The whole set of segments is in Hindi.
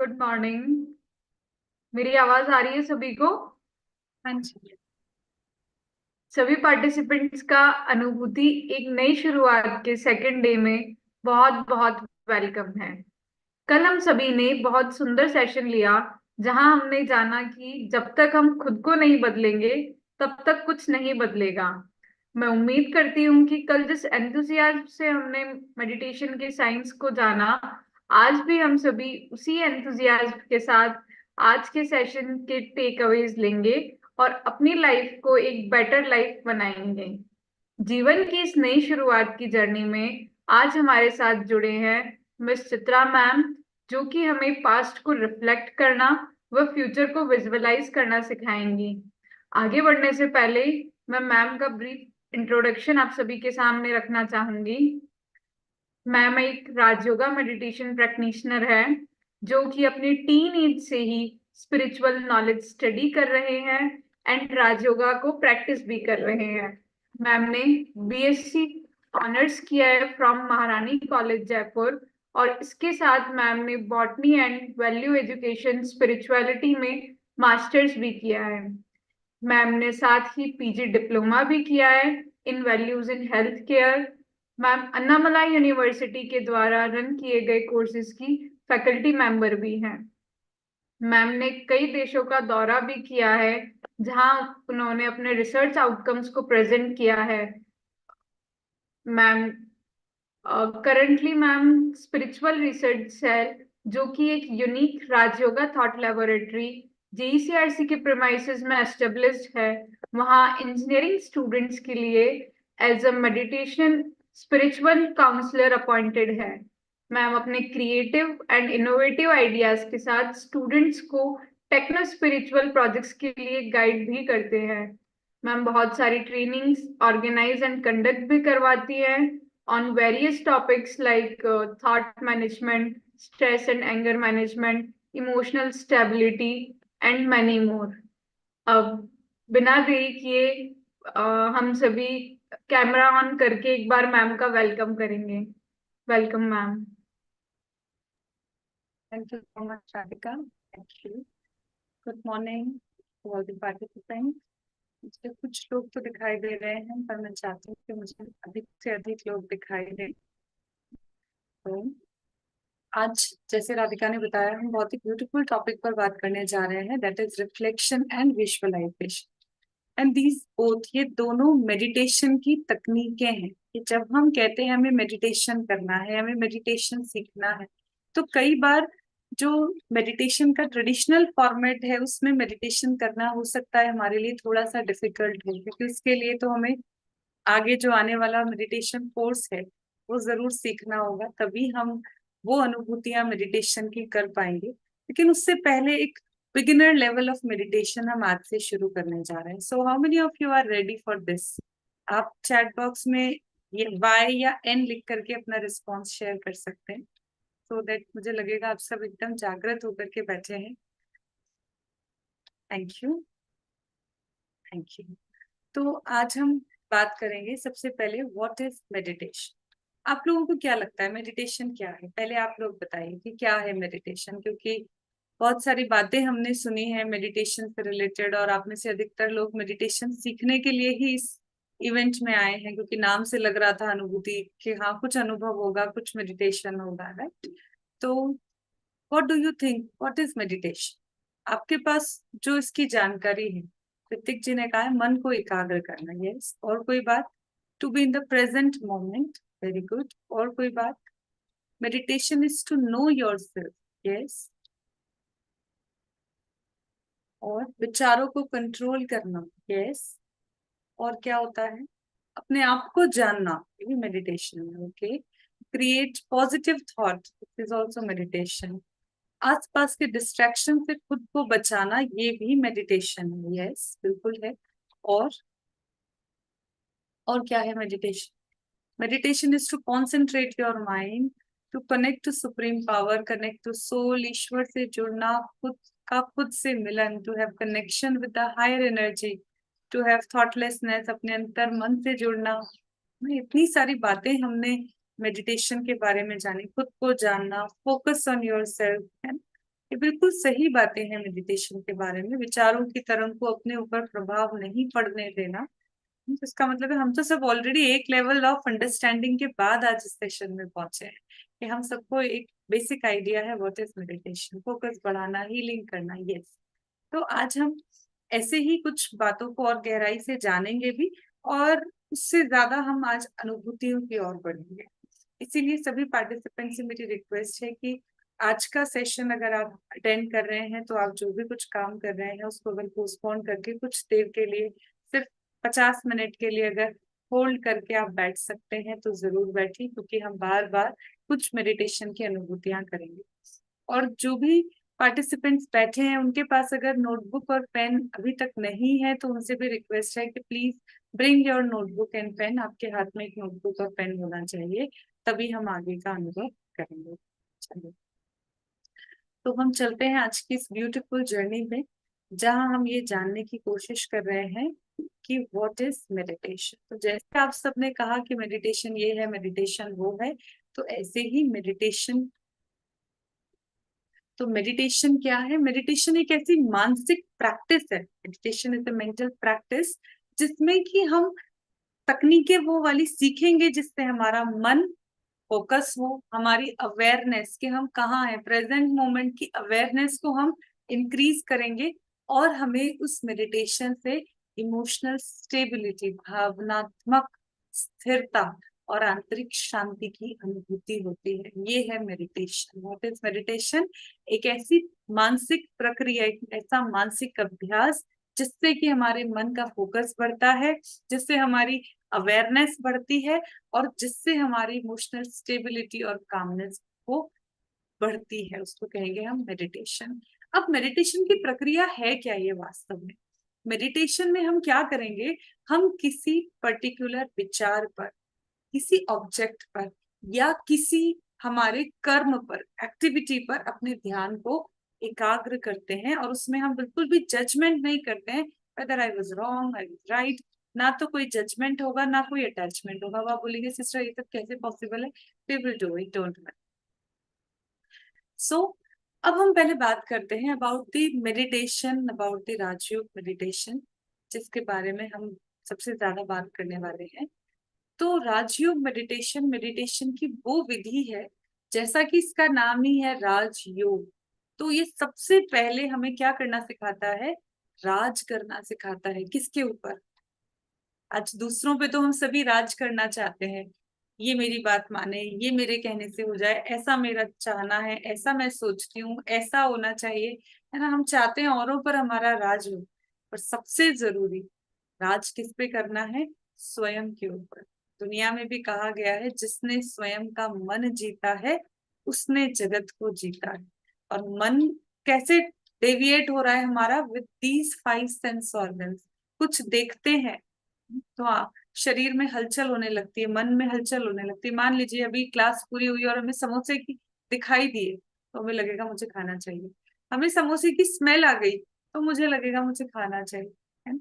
Good morning. मेरी आवाज आ रही है सभी को? हाँ जी। सभी पार्टिसिपेंट्स का अनुभूति एक नई शुरुआत के सेकंड डे में बहुत बहुत वेलकम है। कल हम सभी ने बहुत सुंदर सेशन लिया, जहां हमने जाना कि जब तक हम खुद को नहीं बदलेंगे तब तक कुछ नहीं बदलेगा। मैं उम्मीद करती हूँ कि कल जिस एंथुसियाज्म से हमने मेडिटेशन के साइंस को जाना, आज भी हम सभी उसी एंथुसियाज्म के साथ आज के सेशन के टेक अवेज लेंगे और अपनी लाइफ को एक बेटर लाइफ बनाएंगे। जीवन की इस नई शुरुआत की जर्नी में आज हमारे साथ जुड़े हैं मिस चित्रा मैम, जो कि हमें पास्ट को रिफ्लेक्ट करना व फ्यूचर को विजुअलाइज करना सिखाएंगी। आगे बढ़ने से पहले मैं मैम का ब्रीफ इंट्रोडक्शन आप सभी के सामने रखना चाहूंगी। मैम एक राजयोगा मेडिटेशन प्रैक्टिशनर है, जो कि अपनी टीन एज से ही स्पिरिचुअल नॉलेज स्टडी कर रहे हैं एंड राजयोगा को प्रैक्टिस भी कर रहे हैं। मैम ने बीएससी ऑनर्स किया है फ्रॉम महारानी कॉलेज जयपुर, और इसके साथ मैम ने botany and value education spirituality में मास्टर्स भी किया है। मैम ने साथ ही पीजी डिप्लोमा भी किया है in values in health care. Ma'am Annamalai university के द्वारा रन किए गए कोर्सेज की फैकल्टी मेंबर भी हैं। मैम ने कई देशों का दौरा भी किया है, जहां उन्होंने अपने रिसर्च आउटकम्स को प्रेजेंट किया है। Ma'am currently ma'am spiritual research cell, जो कि एक unique Rajyoga thought laboratory JECRC के प्रेमाइसेस में एस्टेब्लिश्ड है, वहाँ इंजीनियरिंग स्टूडेंट्स के लिए as a meditation spiritual counsellor appointed है। मैम अपने क्रिएटिव एंड इनोवेटिव आइडियाज के साथ स्टूडेंट्स को टेक्नो स्पिरिचुअल प्रोजेक्ट्स के लिए गाइड भी करते हैं। मैम बहुत सारी ट्रेनिंग्स ऑर्गेनाइज एंड कंडक्ट भी करवाती है on various topics like thought management, stress and anger management, emotional stability, and many more. अब बिना देरी किए हम सभी कैमरा ऑन करके एक बार मैम का वेलकम करेंगे। Welcome ma'am. Thank you so much, Radhika. Thank you. Good morning to all the participants. मुझे कुछ लोग तो दिखाई दे रहे हैं, पर मैं चाहती हूँ कि मुझे अधिक से अधिक लोग दिखाई दें। तो आज जैसे राधिका ने बताया, हम बहुत ही ब्यूटीफुल टॉपिक पर बात करने जा रहे हैं, that is reflection and visualisation. And these both, ये दोनों मेडिटेशन की तकनीकें हैं कि जब हम कहते हैं हमें मेडिटेशन करना है, हमें मेडिटेशन सीखना है, तो कई बार जो मेडिटेशन का ट्रेडिशनल फॉर्मेट है उसमें मेडिटेशन करना हो सकता है हमारे लिए थोड़ा सा डिफिकल्ट हो, क्योंकि उसके लिए तो हमें आगे जो आने वाला मेडिटेशन कोर्स है वो जरूर सीखना होगा, तभी हम वो अनुभूतियां मेडिटेशन की कर पाएंगे। लेकिन उससे पहले एक बिगिनर लेवल ऑफ मेडिटेशन हम आज से शुरू करने जा रहे हैं। So how many of you are ready for this? आप चैट बॉक्स में ये वाई या एन लिख करके अपना रिस्पॉन्स शेयर कर सकते हैं, सो दैट मुझे लगेगा आप सब एकदम जागृत होकर के बैठे हैं। Thank you. Thank you. तो आज हम बात करेंगे सबसे पहले, व्हाट इज मेडिटेशन। आप लोगों को क्या लगता है मेडिटेशन क्या है? पहले आप लोग बताइए कि क्या है मेडिटेशन, क्योंकि बहुत सारी बातें हमने सुनी है मेडिटेशन से रिलेटेड, और आप में से अधिकतर लोग मेडिटेशन सीखने के लिए ही इस इवेंट में आए हैं, क्योंकि नाम से लग रहा था अनुभूति कि हाँ कुछ अनुभव होगा, कुछ मेडिटेशन होगा, राइट? तो what do you think, what is meditation? आपके पास जो इसकी जानकारी है, ऋतिक जी ने कहा है मन को एकाग्र करना, यस। और कोई बात? To be in the present moment, very good. और कोई बात? Meditation is to know your self, yes. और विचारों को कंट्रोल करना, यस। और क्या होता है? अपने आप को जानना, ये भी मेडिटेशन है, okay. Create positive thought, is also meditation. आसपास के डिस्ट्रैक्शन से खुद को बचाना, ये भी मेडिटेशन है, यस बिल्कुल है। और और क्या है meditation? Meditation is to concentrate your mind, to connect to supreme power, connect to soul, ईश्वर से जुड़ना, खुद का खुद से मिलन, to have connection with the higher energy, to have thoughtlessness, अपने अंतर मन से जुड़ना। इतनी सारी बातें हमने मेडिटेशन के बारे में जानी, खुद को जानना, फोकस ऑन योर सेल्फ, ये बिल्कुल सही बातें हैं मेडिटेशन के बारे में। विचारों की तरंग को अपने ऊपर प्रभाव नहीं पड़ने देना, इसका मतलब है हम तो सब ऑलरेडी एक लेवल ऑफ अंडरस्टैंडिंग के बाद आज इस सेशन में पहुंचे हैं कि हम सबको एक बेसिक आइडिया है व्हाट इज मेडिटेशन, फोकस बढ़ाना, हीलिंग करना। यस, तो आज हम ऐसे ही कुछ बातों को और गहराई से जानेंगे भी, और उससे ज्यादा हम आज अनुभूतियों की ओर बढ़ेंगे। इसीलिए सभी पार्टिसिपेंट से मेरी रिक्वेस्ट है कि आज का सेशन अगर आप अटेंड कर रहे हैं तो आप जो भी कुछ काम कर रहे हैं उसको अगर पोस्टपोन करके कुछ देर के लिए, सिर्फ 50 मिनट के लिए अगर होल्ड करके आप बैठ सकते हैं तो जरूर बैठिए, क्योंकि हम बार बार कुछ मेडिटेशन की अनुभूतियां करेंगे। और जो भी पार्टिसिपेंट्स बैठे हैं उनके पास अगर नोटबुक और पेन अभी तक नहीं है तो उनसे भी रिक्वेस्ट है कि please bring your notebook and pen. आपके हाथ में एक नोटबुक और पेन होना चाहिए, तभी हम आगे का अनुभव करेंगे। चलिए, तो हम चलते हैं आज की इस ब्यूटीफुल जर्नी में, जहां हम ये जानने की कोशिश कर रहे हैं कि व्हाट इज मेडिटेशन। तो जैसे आप सबने कहा कि मेडिटेशन ये है, मेडिटेशन वो है, तो ऐसे ही मेडिटेशन, तो मेडिटेशन क्या है? मेडिटेशन एक ऐसी मानसिक प्रैक्टिस है, meditation is a mental practice, जिसमें कि हम तकनीकें वो वाली सीखेंगे जिससे हमारा मन फोकस हो, हमारी अवेयरनेस कि हम कहाँ हैं, प्रेजेंट मोमेंट की अवेयरनेस को हम इंक्रीज करेंगे, और हमें उस मेडिटेशन से इमोशनल स्टेबिलिटी, भावनात्मक स्थिरता और आंतरिक शांति की अनुभूति होती है। ये है मेडिटेशन। What is meditation? एक ऐसी मानसिक प्रक्रिया, एक ऐसा मानसिक अभ्यास जिससे कि हमारे मन का फोकस बढ़ता है, जिससे हमारी अवेयरनेस बढ़ती है, और जिससे हमारी इमोशनल स्टेबिलिटी और कामनेस को बढ़ती है, उसको कहेंगे हम मेडिटेशन। अब मेडिटेशन की प्रक्रिया है क्या ये वास्तव में? मेडिटेशन में हम क्या करेंगे? हम किसी पर्टिकुलर विचार पर, किसी ऑब्जेक्ट पर, या किसी हमारे कर्म पर, एक्टिविटी पर अपने ध्यान को एकाग्र करते हैं, और उसमें हम बिल्कुल भी जजमेंट नहीं करते हैं whether I was wrong, I was right। ना तो कोई जजमेंट होगा, ना कोई अटैचमेंट होगा। अब आप बोलेंगे सिस्टर ये सब कैसे पॉसिबल है? We will do it, don't worry. So अब हम पहले बात करते हैं about the meditation, about the Rajyoga meditation, जिसके बारे में हम सबसे ज्यादा बात करने वाले हैं। तो राजयोग मेडिटेशन, मेडिटेशन की वो विधि है, जैसा कि इसका नाम ही है राजयोग, तो ये सबसे पहले हमें क्या करना सिखाता है? राज करना सिखाता है। किसके ऊपर? आज दूसरों पे तो हम सभी राज करना चाहते हैं, ये मेरी बात माने, ये मेरे कहने से हो जाए, ऐसा मेरा चाहना है, ऐसा मैं सोचती हूँ, ऐसा होना चाहिए, है ना। हम चाहते हैं औरों पर हमारा राज हो, पर सबसे जरूरी राज किस पे करना है? स्वयं के ऊपर। दुनिया में भी कहा गया है जिसने स्वयं का मन जीता है उसने जगत को जीता है। और मन कैसे डेविएट हो रहा है हमारा? With these 5 sense organs. कुछ देखते हैं तो शरीर में हलचल होने लगती है, मन में हलचल होने लगती है। मान लीजिए अभी क्लास पूरी हुई और हमें समोसे की दिखाई दिए तो हमें लगेगा मुझे खाना चाहिए। हमें समोसे की स्मेल आ गई तो मुझे लगेगा मुझे खाना चाहिए, है ना?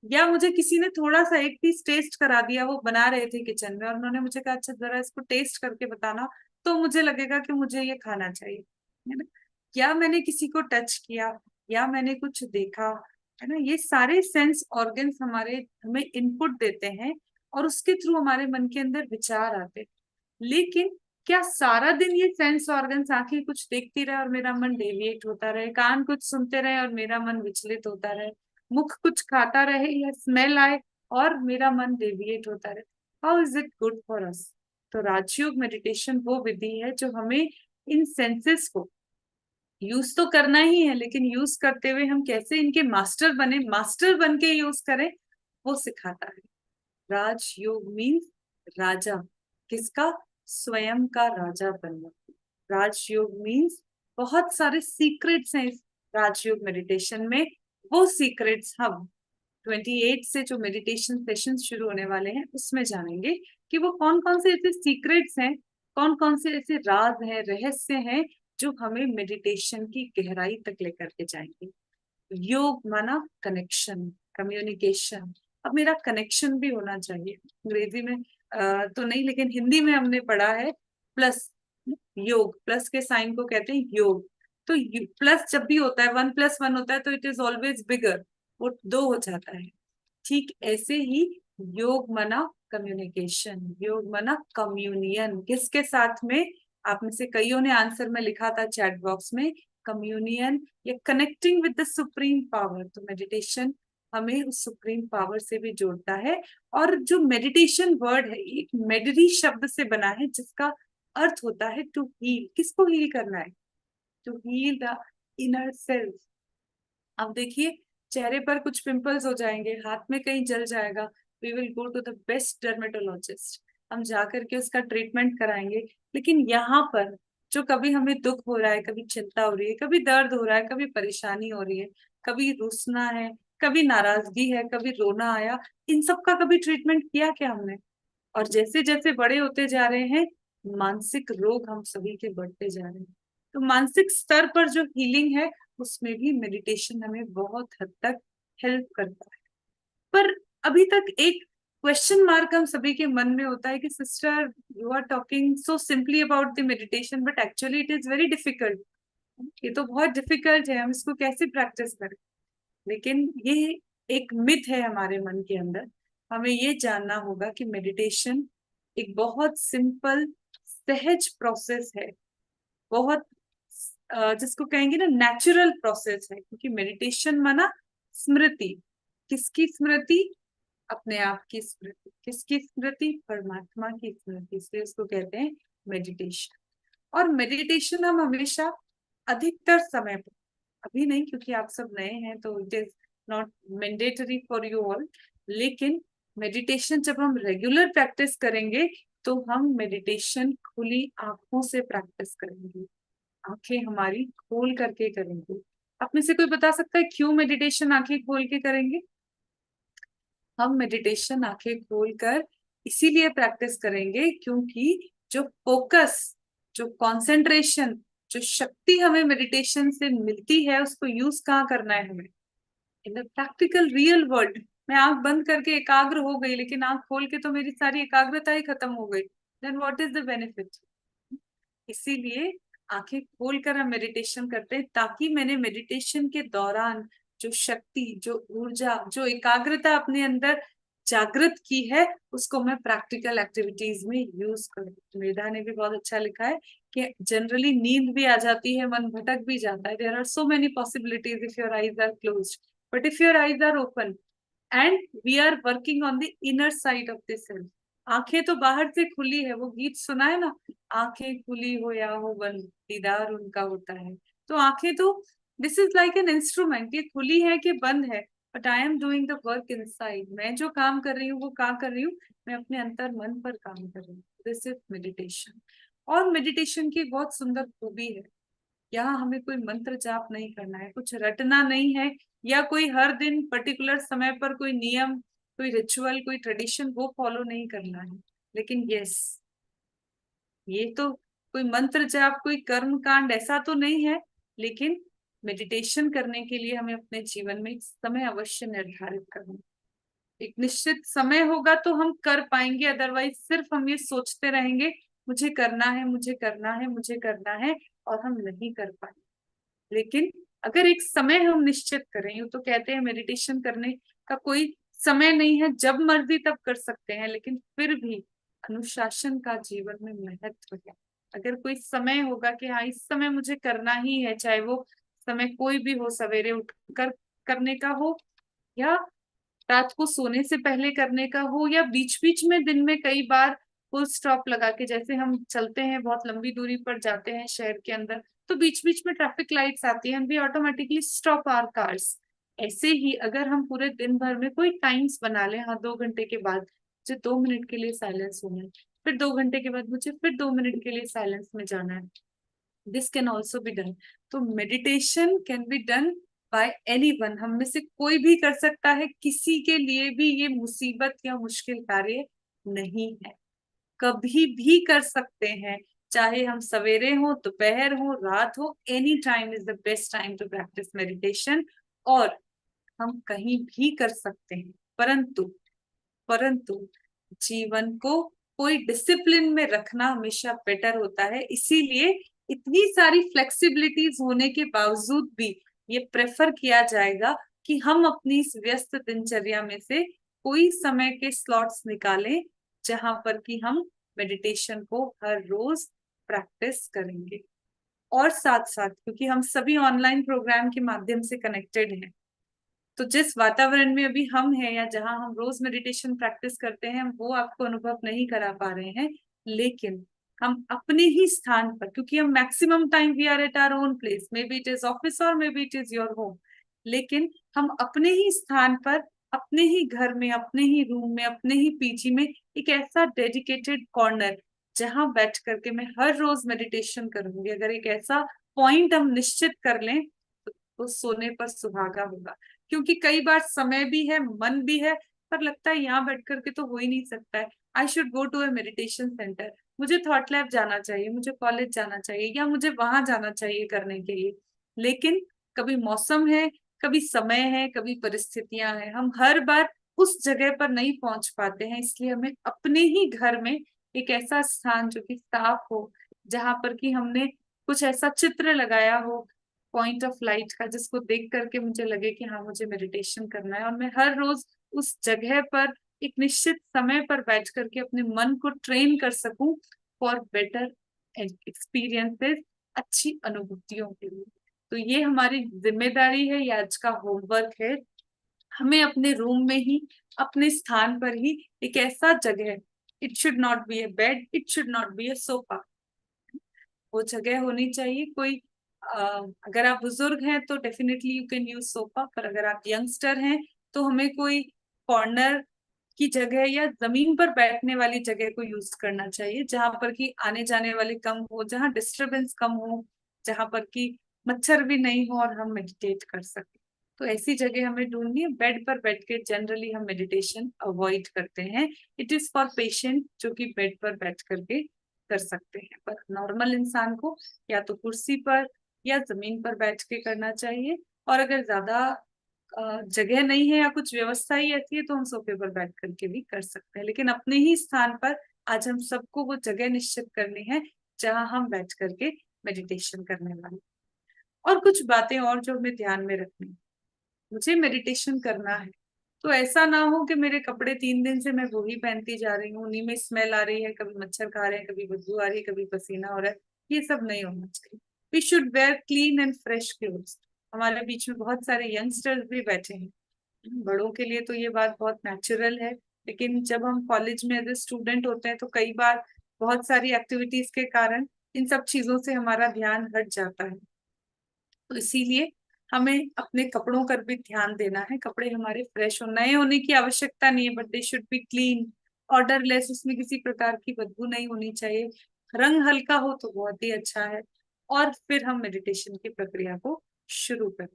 या मुझे किसी ने थोड़ा सा एक पीस टेस्ट करा दिया, वो बना रहे थे किचन में और उन्होंने मुझे कहा अच्छा जरा इसको टेस्ट करके बताना, तो मुझे लगेगा कि मुझे ये खाना चाहिए, है ना। या मैंने किसी को टच किया, या मैंने कुछ देखा, है ना। ये सारे सेंस ऑर्गन्स हमारे हमें इनपुट देते हैं और उसके थ्रू हमारे मन के अंदर विचार आते हैं। लेकिन क्या सारा दिन ये सेंस ऑर्गन्स, आंखें कुछ देखती रहे और मेरा मन डेविएट होता रहे, कान कुछ सुनते रहे और मेरा मन विचलित होता रहे, मुख कुछ खाता रहे या स्मेल आए और मेरा मन डेविएट होता रहे? How is it good for us? तो राजयोग मेडिटेशन वो विधि है जो हमें इन सेंसेस को यूज तो करना ही है, लेकिन यूज करते हुए हम कैसे इनके मास्टर बने, मास्टर बन के यूज करें, वो सिखाता है। राजयोग मीन्स राजा। किसका? स्वयं का राजा बनना। राजयोग मीन्स बहुत सारे सीक्रेट्स हैं इस राजयोग मेडिटेशन में। वो सीक्रेट्स हम 28 से जो मेडिटेशन सेशन शुरू होने वाले हैं उसमें जानेंगे कि वो कौन कौन से ऐसे सीक्रेट्स हैं, कौन कौन से ऐसे राज हैं, रहस्य हैं जो हमें मेडिटेशन की गहराई तक लेकर के जाएंगे। योग माना कनेक्शन, कम्युनिकेशन। अब मेरा कनेक्शन भी होना चाहिए। अंग्रेजी में तो नहीं, लेकिन हिंदी में हमने पढ़ा है प्लस, योग प्लस के साइन को कहते हैं योग। तो प्लस जब भी होता है, 1+1 होता है तो इट इज ऑलवेज बिगर, वो 2 हो जाता है। ठीक ऐसे ही योग मना कम्युनिकेशन, योग मना कम्युनियन, किसके साथ में? आप में से कईयों ने आंसर में लिखा था चैट बॉक्स में, कम्युनियन या connecting with the supreme power. तो मेडिटेशन हमें उस सुप्रीम पावर से भी जोड़ता है। और जो मेडिटेशन वर्ड है, एक मेडरी शब्द से बना है, जिसका अर्थ होता है टू हील। किसको हील करना है? To heal the inner self. अब देखिए, चेहरे पर कुछ पिंपल्स हो जाएंगे, हाथ में कहीं जल जाएगा, we will go to the best dermatologist, हम जाकर के उसका ट्रीटमेंट कराएंगे। लेकिन यहाँ पर जो कभी हमें दुख हो रहा है, कभी चिंता हो रही है, कभी दर्द हो रहा है, कभी परेशानी हो रही है, कभी रूसना है, कभी नाराजगी है, कभी रोना आया, इन सब का कभी ट्रीटमेंट किया क्या हमने? और जैसे जैसे बड़े होते जा रहे हैं, मानसिक रोग हम सभी के बढ़ते जा रहे हैं। तो मानसिक स्तर पर जो हीलिंग है, उसमें भी मेडिटेशन हमें बहुत हद तक हेल्प करता है। पर अभी तक एक क्वेश्चन मार्क हम सभी के मन में होता है कि sister, you are talking so simply about the meditation, but actually it is very difficult. ये तो बहुत डिफिकल्ट है, हम इसको कैसे प्रैक्टिस करें? लेकिन ये एक मिथ है हमारे मन के अंदर। हमें ये जानना होगा कि मेडिटेशन एक बहुत सिंपल, सहज प्रोसेस है, बहुत जिसको कहेंगे ना नेचुरल प्रोसेस है। क्योंकि मेडिटेशन माना स्मृति। किसकी स्मृति? अपने आप की स्मृति। किसकी स्मृति? परमात्मा की स्मृति, इसलिए उसको कहते हैं मेडिटेशन। और मेडिटेशन हम हमेशा अधिकतर समय पर, अभी नहीं क्योंकि आप सब नए हैं तो it is not mandatory for you all, लेकिन मेडिटेशन जब हम रेगुलर प्रैक्टिस करेंगे तो हम मेडिटेशन खुली आंखों से प्रैक्टिस करेंगे, आंखें हमारी खोल करके करेंगे। आप में से कोई बता सकता है क्यों मेडिटेशन आंखें खोल के करेंगे? हम मेडिटेशन आंखें खोलकर इसीलिए प्रैक्टिस करेंगे क्योंकि जो फोकस, जो कंसंट्रेशन, जो शक्ति हमें मेडिटेशन से मिलती है, उसको यूज कहाँ करना है हमें? In the practical real world. मैं आंख बंद करके एकाग्र हो गई, लेकिन आंख खोल के तो मेरी सारी एकाग्रता ही खत्म हो गई, then what is the benefit? इसीलिए आंखें खोलकर हम मेडिटेशन करते हैं, ताकि मैंने मेडिटेशन के दौरान जो शक्ति, जो ऊर्जा, जो एकाग्रता अपने अंदर जागृत की है, उसको मैं प्रैक्टिकल एक्टिविटीज में यूज करूँ। मेधा ने भी बहुत अच्छा लिखा है कि जनरली नींद भी आ जाती है, मन भटक भी जाता है, there are so many possibilities if your eyes are closed, but if your eyes are open and we are working on the inner side of the self. आंखें तो बाहर से खुली है, वो गीत सुना है ना, आंखें खुली हो या हो बंद, दीदार उनका होता है। तो आंखें तो, this is like an instrument, ये खुली है कि बंद है, but I am doing the work inside. मैं जो काम कर रही हूँ वो क्या कर रही हूँ? मैं अपने अंतर मन पर काम कर रही हूँ। This is meditation. और मेडिटेशन की बहुत सुंदर खूबी है, यहाँ हमें कोई मंत्र जाप नहीं करना है, कुछ रटना नहीं है, या कोई हर दिन पर्टिकुलर समय पर कोई नियम, कोई रिचुअल, कोई ट्रेडिशन वो फॉलो नहीं करना है। लेकिन यस, ये तो कोई मंत्र जाप, कोई कर्म कांड ऐसा तो नहीं है, लेकिन मेडिटेशन करने के लिए हमें अपने जीवन में एक समय अवश्य निर्धारित करना है। एक निश्चित समय होगा तो हम कर पाएंगे, अदरवाइज सिर्फ हम ये सोचते रहेंगे मुझे करना है, मुझे करना है, मुझे करना है, और हम नहीं कर पाएंगे। लेकिन अगर एक समय हम निश्चित करें, यूं तो कहते हैं मेडिटेशन करने का कोई समय नहीं है, जब मर्जी तब कर सकते हैं, लेकिन फिर भी अनुशासन का जीवन में महत्व है। अगर कोई समय होगा कि हाँ इस समय मुझे करना ही है, चाहे वो समय कोई भी हो, सवेरे उठकर करने का हो, या रात को सोने से पहले करने का हो, या बीच बीच में दिन में कई बार फुल स्टॉप लगा के, जैसे हम चलते हैं बहुत लंबी दूरी पर जाते हैं शहर के अंदर, तो बीच बीच में ट्रैफिक लाइट्स आती हैं, we automatically stop our cars. ऐसे ही अगर हम पूरे दिन भर में कोई टाइम्स बना लें, हाँ 2 घंटे के बाद मुझे 2 मिनट के लिए साइलेंस होना है, फिर 2 घंटे के बाद मुझे फिर 2 मिनट के लिए साइलेंस में जाना है, this can also be done. तो meditation can be done by anyone, हम में से कोई भी कर सकता है, किसी के लिए भी ये मुसीबत या मुश्किल कार्य नहीं है, कभी भी कर सकते हैं। चाहे हम सवेरे हो, दोपहर हो, रात हो, any time is the best time to practise meditation. और हम कहीं भी कर सकते हैं, परंतु परंतु जीवन को कोई डिसिप्लिन में रखना हमेशा बेटर होता है। इसीलिए इतनी सारी फ्लेक्सिबिलिटीज होने के बावजूद भी ये प्रेफर किया जाएगा कि हम अपनी इस व्यस्त दिनचर्या में से कोई समय के स्लॉट्स निकालें जहां पर कि हम मेडिटेशन को हर रोज प्रैक्टिस करेंगे। और साथ साथ क्योंकि हम सभी ऑनलाइन प्रोग्राम के माध्यम से कनेक्टेड हैं, तो जिस वातावरण में अभी हम हैं या जहां हम रोज मेडिटेशन प्रैक्टिस करते हैं वो आपको अनुभव नहीं करा पा रहे हैं, लेकिन हम अपने ही स्थान पर, क्योंकि हम maximum time we are at our own place, may be it is office और may be it is your home, लेकिन हम अपने ही स्थान पर, अपने ही घर में, अपने ही रूम में, अपने ही पीजी में एक ऐसा डेडिकेटेड कॉर्नर जहां बैठ करके मैं हर रोज मेडिटेशन करूंगी, अगर एक ऐसा पॉइंट हम निश्चित कर लें तो सोने पर सुहागा होगा। क्योंकि कई बार समय भी है, मन भी है, पर लगता है यहाँ बैठ करके तो हो ही नहीं सकता है, I should go to a meditation centre, मुझे थॉट लैब जाना चाहिए, मुझे कॉलेज जाना चाहिए, या मुझे वहां जाना चाहिए करने के लिए। लेकिन कभी मौसम है, कभी समय है, कभी परिस्थितियां हैं, हम हर बार उस जगह पर नहीं पहुंच पाते हैं, इसलिए हमें अपने ही घर में एक ऐसा स्थान जो कि साफ हो, जहां पर कि हमने कुछ ऐसा चित्र लगाया हो पॉइंट ऑफ लाइट का, जिसको देख करके मुझे लगे कि हाँ मुझे मेडिटेशन करना है, और मैं हर रोज उस जगह पर एक निश्चित समय पर बैठ करके अपने मन को ट्रेन कर सकूं फॉर बेटर एक्सपीरियंसेस, अच्छी अनुभूतियों के लिए। तो ये हमारी जिम्मेदारी है, ये आज का होमवर्क है, हमें अपने रूम में ही, अपने स्थान पर ही एक ऐसा जगह, it should not be A bed, it should not be A sofa, वो जगह होनी चाहिए कोई, अगर आप बुजुर्ग हैं तो definitely you can use sofa, पर अगर आप यंगस्टर हैं तो हमें कोई कॉर्नर की जगह या जमीन पर बैठने वाली जगह को यूज करना चाहिए, जहां पर कि आने जाने वाले कम हो, जहां डिस्टरबेंस कम हो, जहां पर कि मच्छर भी नहीं हो और हम मेडिटेट कर सके। तो ऐसी जगह हमें ढूंढनी है। बेड पर बैठ के जनरली हम मेडिटेशन अवॉइड करते हैं, इट इज फॉर पेशेंट जो कि बेड पर बैठ करके कर सकते हैं, पर नॉर्मल इंसान को या तो कुर्सी पर या जमीन पर बैठ के करना चाहिए। और अगर ज्यादा जगह नहीं है या कुछ व्यवस्था ही ऐसी है तो हम सोफे पर बैठ करके भी कर सकते हैं, लेकिन अपने ही स्थान पर आज हम सबको वो जगह निश्चित करनी है जहां हम बैठ करके मेडिटेशन करने वाले। और कुछ बातें और जो हमें ध्यान में रखनी, मुझे मेडिटेशन करना है तो ऐसा ना हो कि मेरे कपड़े 3 दिन से मैं वही पहनती जा रही हूँ, उन्हीं में स्मेल आ रही है, कभी मच्छर खा रहे हैं, कभी बदबू आ रही है, कभी पसीना हो रहा है, ये सब नहीं होना चाहिए। We should wear clean and fresh clothes. हमारे बीच में बहुत सारे यंगस्टर्स भी बैठे हैं, बड़ों के लिए तो ये बात बहुत नेचुरल है, लेकिन जब हम कॉलेज में एज ए स्टूडेंट होते हैं तो कई बार बहुत सारी एक्टिविटीज के कारण इन सब चीजों से हमारा ध्यान हट जाता है। तो इसीलिए हमें अपने कपड़ों पर भी ध्यान देना है, कपड़े हमारे फ्रेश हो, नए होने की आवश्यकता नहीं है, but they should be clean, odourless, उसमें किसी प्रकार की बदबू नहीं होनी चाहिए, रंग हल्का हो तो बहुत ही अच्छा है। और फिर हम मेडिटेशन की प्रक्रिया को शुरू करें।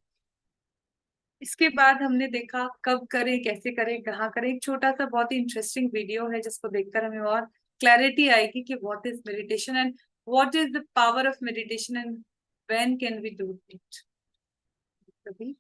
इसके बाद हमने देखा कब करें, कैसे करें, कहाँ करें, एक छोटा सा बहुत ही इंटरेस्टिंग वीडियो है जिसको देखकर हमें और क्लैरिटी आएगी कि what is meditation and what is the power of meditation and when can we do it. कभी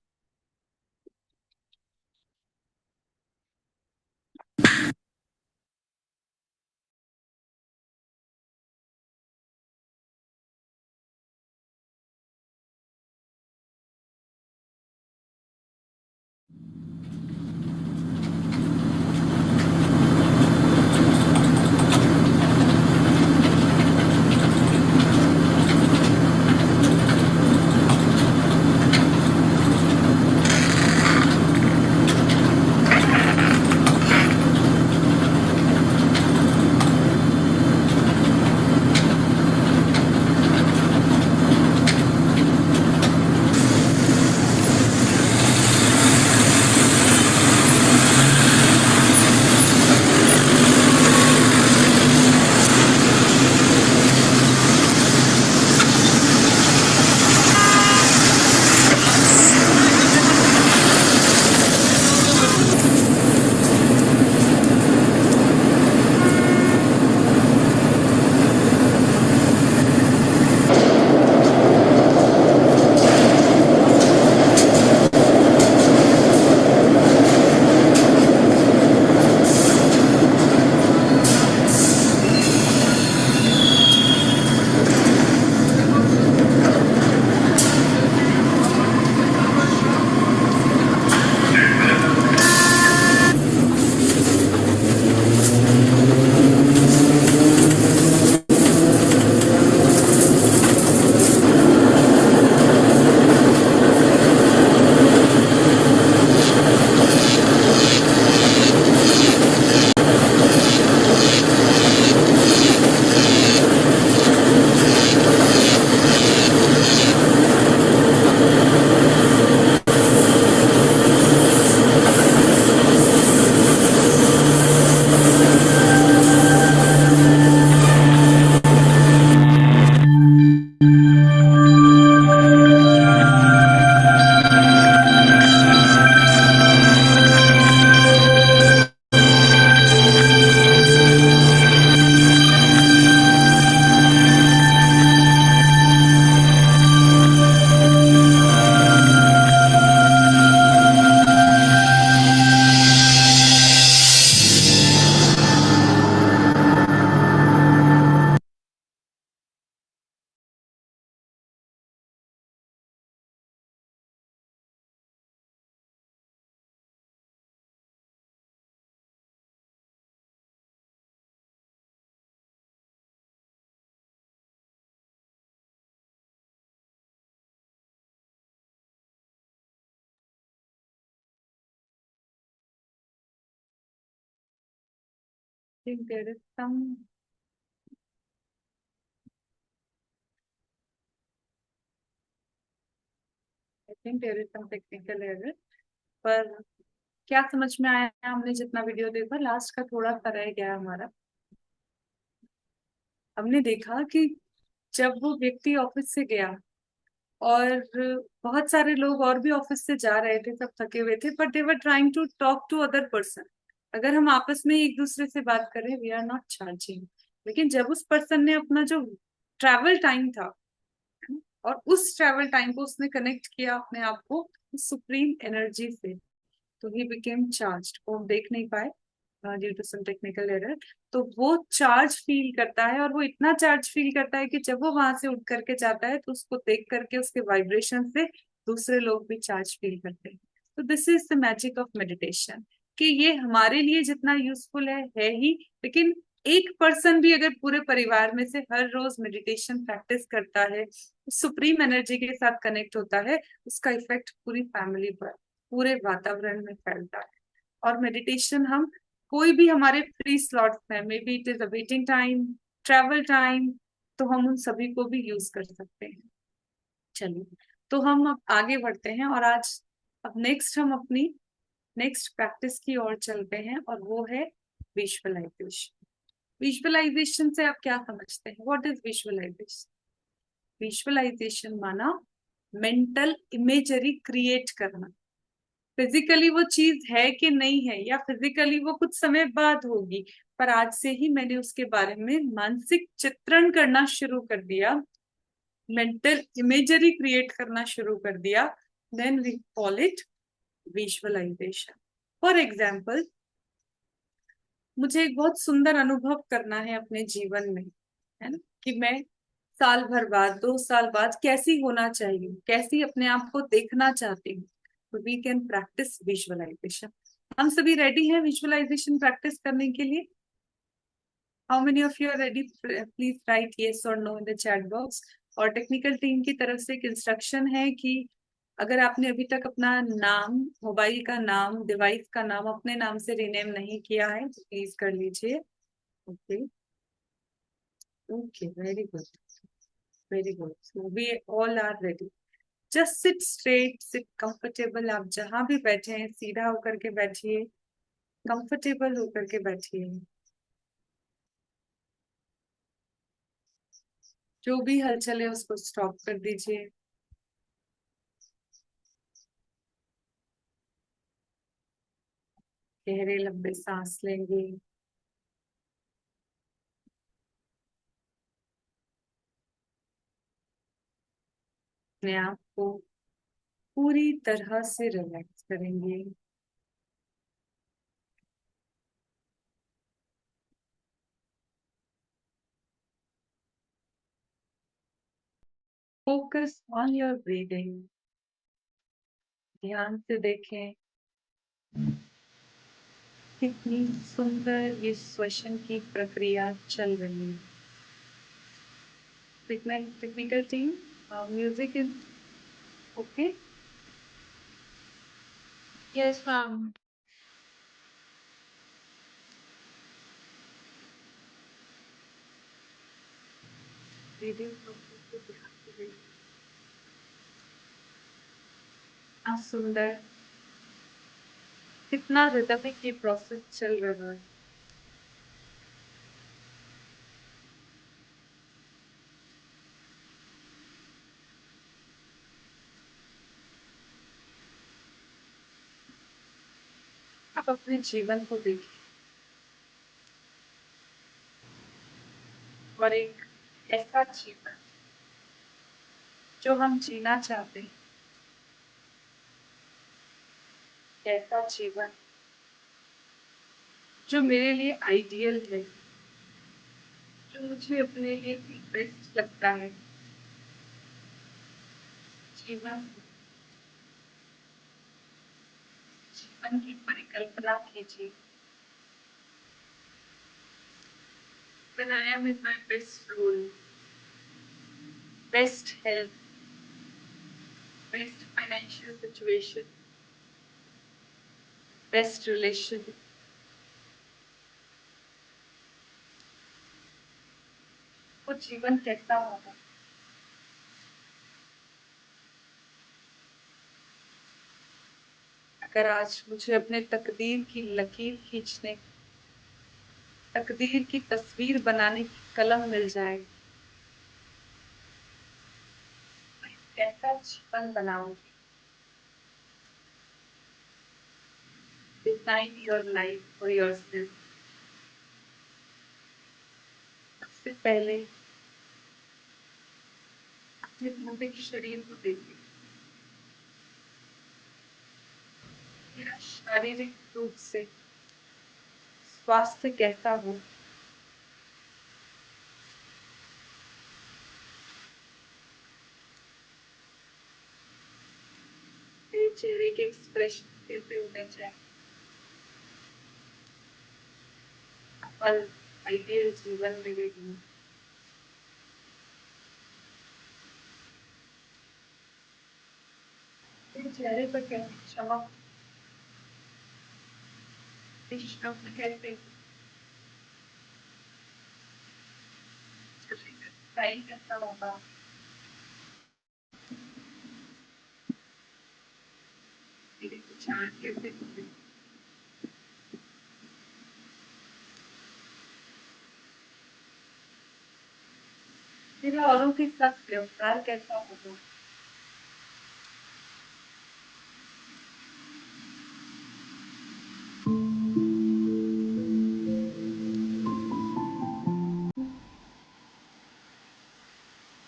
think there is some I think there is some technical error. पर क्या समझ में आया, हमने जितना वीडियो देखा लास्ट का थोड़ा सा रह गया हमारा। हमने देखा कि जब वो व्यक्ति ऑफिस से गया और बहुत सारे लोग और भी ऑफिस से जा रहे थे, सब थके हुए थे, but they were trying to talk to other person. अगर हम आपस में एक दूसरे से बात करें, वी आर नॉट चार्जिंग। लेकिन जब उस पर्सन ने अपना जो ट्रैवल टाइम था और उस ट्रैवल टाइम को उसने कनेक्ट किया अपने आप को सुप्रीम एनर्जी से, तो ही बिकेम चार्ज। वो हम देख नहीं पाए due to some technical error. तो वो चार्ज फील करता है, और वो इतना चार्ज फील करता है कि जब वो वहां से उठ करके जाता है तो उसको देख करके उसके वाइब्रेशन से दूसरे लोग भी चार्ज फील करते हैं। तो this is the magic of meditation, कि ये हमारे लिए जितना यूजफुल है ही, लेकिन एक पर्सन भी अगर पूरे परिवार में से हर रोज मेडिटेशन प्रैक्टिस करता है, सुप्रीम एनर्जी के साथ कनेक्ट होता है, उसका इफेक्ट पूरी फैमिली पर, पूरे वातावरण में फैलता है। और मेडिटेशन हम कोई भी हमारे फ्री स्लॉट्स में, मे be it is a waiting time, travel time, तो हम उन सभी को भी यूज कर सकते हैं। चलिए, तो हम अब आगे बढ़ते हैं, और आज अब नेक्स्ट हम अपनी नेक्स्ट प्रैक्टिस की ओर चलते हैं, और वो है विजुअलाइजेशन। विजुअलाइजेशन से आप क्या समझते हैं? What is visualisation? विजुअलाइजेशन माना मेंटल इमेजरी क्रिएट करना। फिजिकली वो चीज है कि नहीं है, या फिजिकली वो कुछ समय बाद होगी, पर आज से ही मैंने उसके बारे में मानसिक चित्रण करना शुरू कर दिया, मेंटल इमेजरी क्रिएट करना शुरू कर दिया, then we call it visualisation. For example, मुझे एक बहुत सुंदर अनुभव करना है अपने जीवन में, है ना, कि मैं साल भर बाद, 2 साल बाद कैसी होना चाहिए, कैसी अपने आप को देखना चाहती हूँ। तो वी कैन प्रैक्टिस विजुअलाइजेशन। हम सभी रेडी हैं विजुअलाइजेशन प्रैक्टिस करने के लिए? How many of you are ready? Please write yes और no in the chat box. और टेक्निकल टीम की तरफ से एक इंस्ट्रक्शन है कि अगर आपने अभी तक अपना नाम, मोबाइल का नाम, डिवाइस का नाम अपने नाम से रीनेम नहीं किया है तो प्लीज कर लीजिए। Okay, okay, very good, very good. So we all are ready. Just sit straight, sit comfortable. आप जहां भी बैठे हैं सीधा होकर के बैठिए, कंफर्टेबल होकर के बैठिए। जो भी हलचल है उसको स्टॉप कर दीजिए। गहरे लंबे सांस लेंगे। अपने आप को पूरी तरह से रिलैक्स करेंगे। Focus on your breathing. ध्यान से देखें कितनी सुंदर ये श्वसन की प्रक्रिया चल रही है। Technical team, music is okay. Yes, ma'am. Breathing सुंदर, कितना रिदमिक ये प्रोसेस चल रहा है। आप अपने जीवन को देखिए, और एक ऐसा जीवन जो हम जीना चाहते हैं, ऐसा जीवन जो मेरे लिए आइडियल है, जो मुझे अपने लिए बेस्ट लगता है। जीवन जीवन की परिकल्पना कीजिए। When I am in my best role, best health, best financial situation, best relation, जीवन कैसा होगा। अगर आज मुझे अपने तकदीर की लकीर खींचने, तकदीर की तस्वीर बनाने की कलम मिल जाए, कैसा जीवन बनाऊंगी। Design your life for yourself. सबसे पहले अपने पूरे शरीर को देखिए, मेरा शारीरिक रूप से स्वास्थ्य कैसा हो। मेरे चेहरे के एक्सप्रेशन कैसे होने चाहिए। पल आइडियल जीवन मिलेगी। मेरे चेहरे पर कैसी चमक, शब्द कैसे चलेगा, स्टाइल कैसा होगा। मेरे विचार कैसे होंगे। मेरा औरों के साथ व्यवहार कैसा होगा।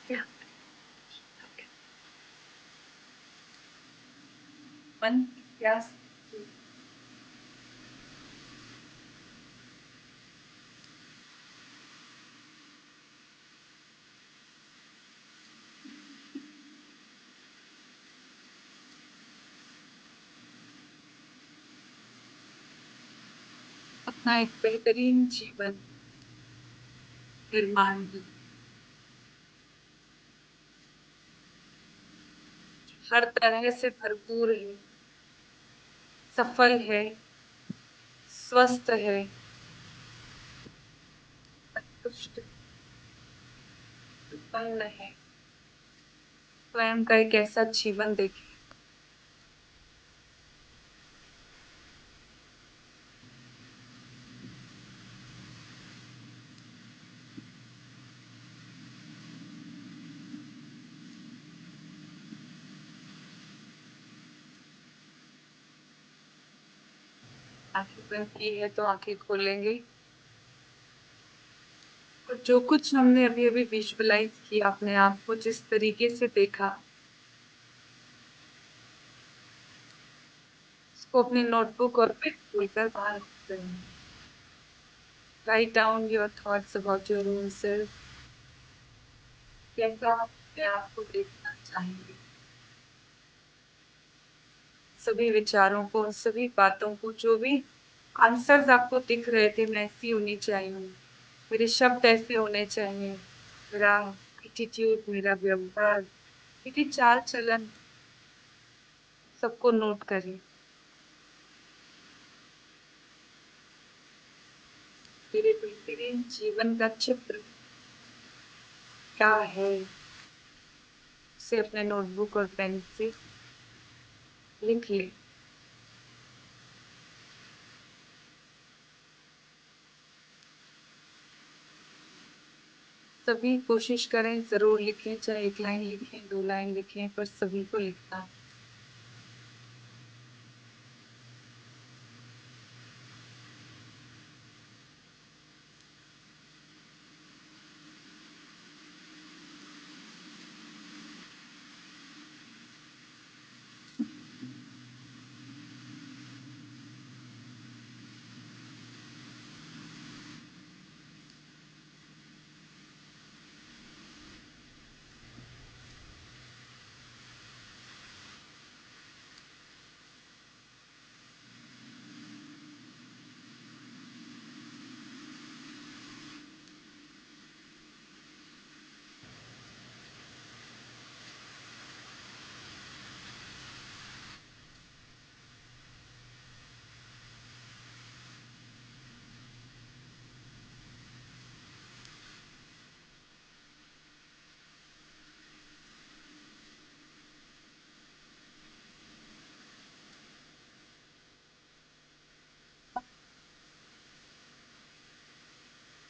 क्या मन की प्यास, अपना एक बेहतरीन जीवन निर्माण, हर तरह से भरपूर है, सफल है, स्वस्थ है, संतुष्ट, उत्पन्न है। स्वयं का एक ऐसा जीवन देखें, आंखें बंद की है तो आंखें खोलेंगे। और जो कुछ हमने अभी अभी विजुअलाइज किया, अपने आप को जिस तरीके से देखा, उसको अपनी नोटबुक और पेन खोलकर बाहर write down your thoughts about your own self. कैसा आप अपने आप को देखना चाहेंगे, सभी विचारों को, सभी बातों को, जो भी आंसर्स आपको दिख रहे थे, मैं ऐसी होनी चाहिए, मेरे शब्द ऐसे होने चाहिए, मेरा एटीट्यूड, मेरा व्यवहार, मेरी चाल चलन, सबको नोट करिए। तेरे बेहतरीन जीवन का चित्र क्या है, उसे अपने नोटबुक और पेन से लिख ले। सभी कोशिश करें, जरूर लिखें, चाहे एक लाइन लिखें, दो लाइन लिखें, पर सभी को लिखना है।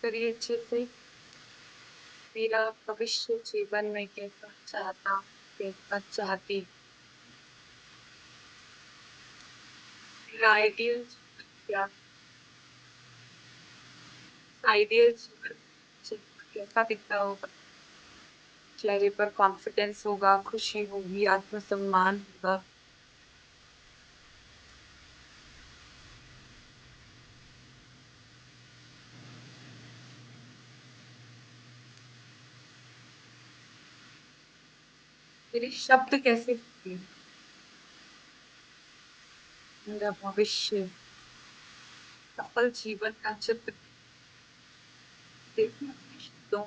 करिए अच्छे से। मेरा भविष्य जीवन में कैसा चाहता, कैसा चाहती, मेरा आइडियल क्या, आइडियल कैसा दिखता होगा। चेहरे पर कॉन्फिडेंस होगा, खुशी होगी, आत्मसम्मान होगा। मेरे शब्द कैसे होंगे, मेरा भविष्य, सफल जीवन का चित्र देखना अपने शब्दों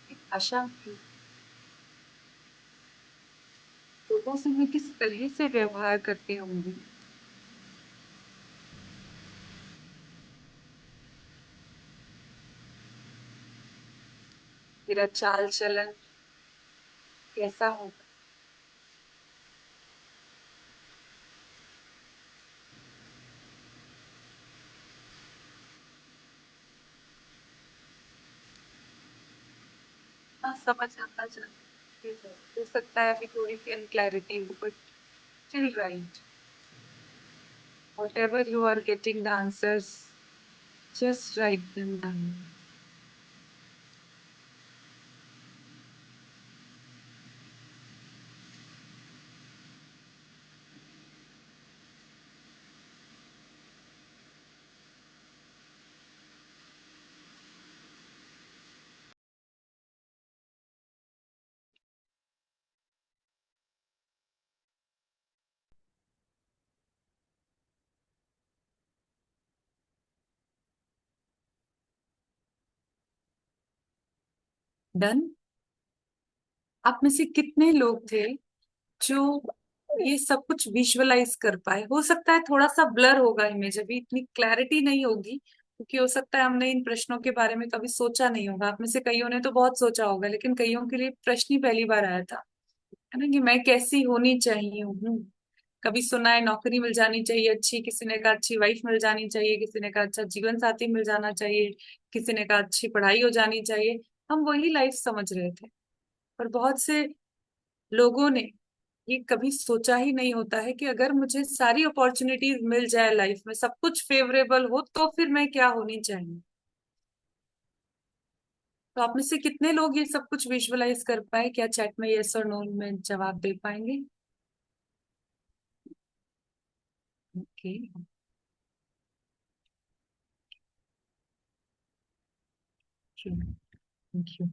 की भाषा की। लोगों से मैं किस तरह से व्यवहार करती होंगी। मेरा चाल चलन कैसा होगा। हाँ, समझ आता चल हो सकता है अभी थोड़ी सी अनक्लैरिटी हो, but still right. Whatever you are getting the answers, just write them down. Done. आप में से कितने लोग थे जो ये सब कुछ विजुअलाइज कर पाए। हो सकता है थोड़ा सा ब्लर होगा इमेज, अभी इतनी क्लैरिटी नहीं होगी, क्योंकि हो सकता है हमने इन प्रश्नों के बारे में कभी सोचा नहीं होगा। आप में से कईयों ने तो बहुत सोचा होगा, लेकिन कईयों के लिए प्रश्न ही पहली बार आया था, है ना, कि मैं कैसी होनी चाहिए हूँ। कभी सुना है नौकरी मिल जानी चाहिए अच्छी, किसी ने कहा अच्छी वाइफ मिल जानी चाहिए, किसी ने कहा अच्छा जीवन साथी मिल जाना चाहिए, किसी ने कहा अच्छी पढ़ाई हो जानी चाहिए। हम वही लाइफ समझ रहे थे। पर बहुत से लोगों ने ये कभी सोचा ही नहीं होता है कि अगर मुझे सारी अपॉर्चुनिटीज मिल जाए लाइफ में, सब कुछ फेवरेबल हो, तो फिर मैं क्या होनी चाहिए। तो आप में से कितने लोग ये सब कुछ विजुअलाइज कर पाए? क्या चैट में यस और नो में जवाब दे पाएंगे? Okay, thank you.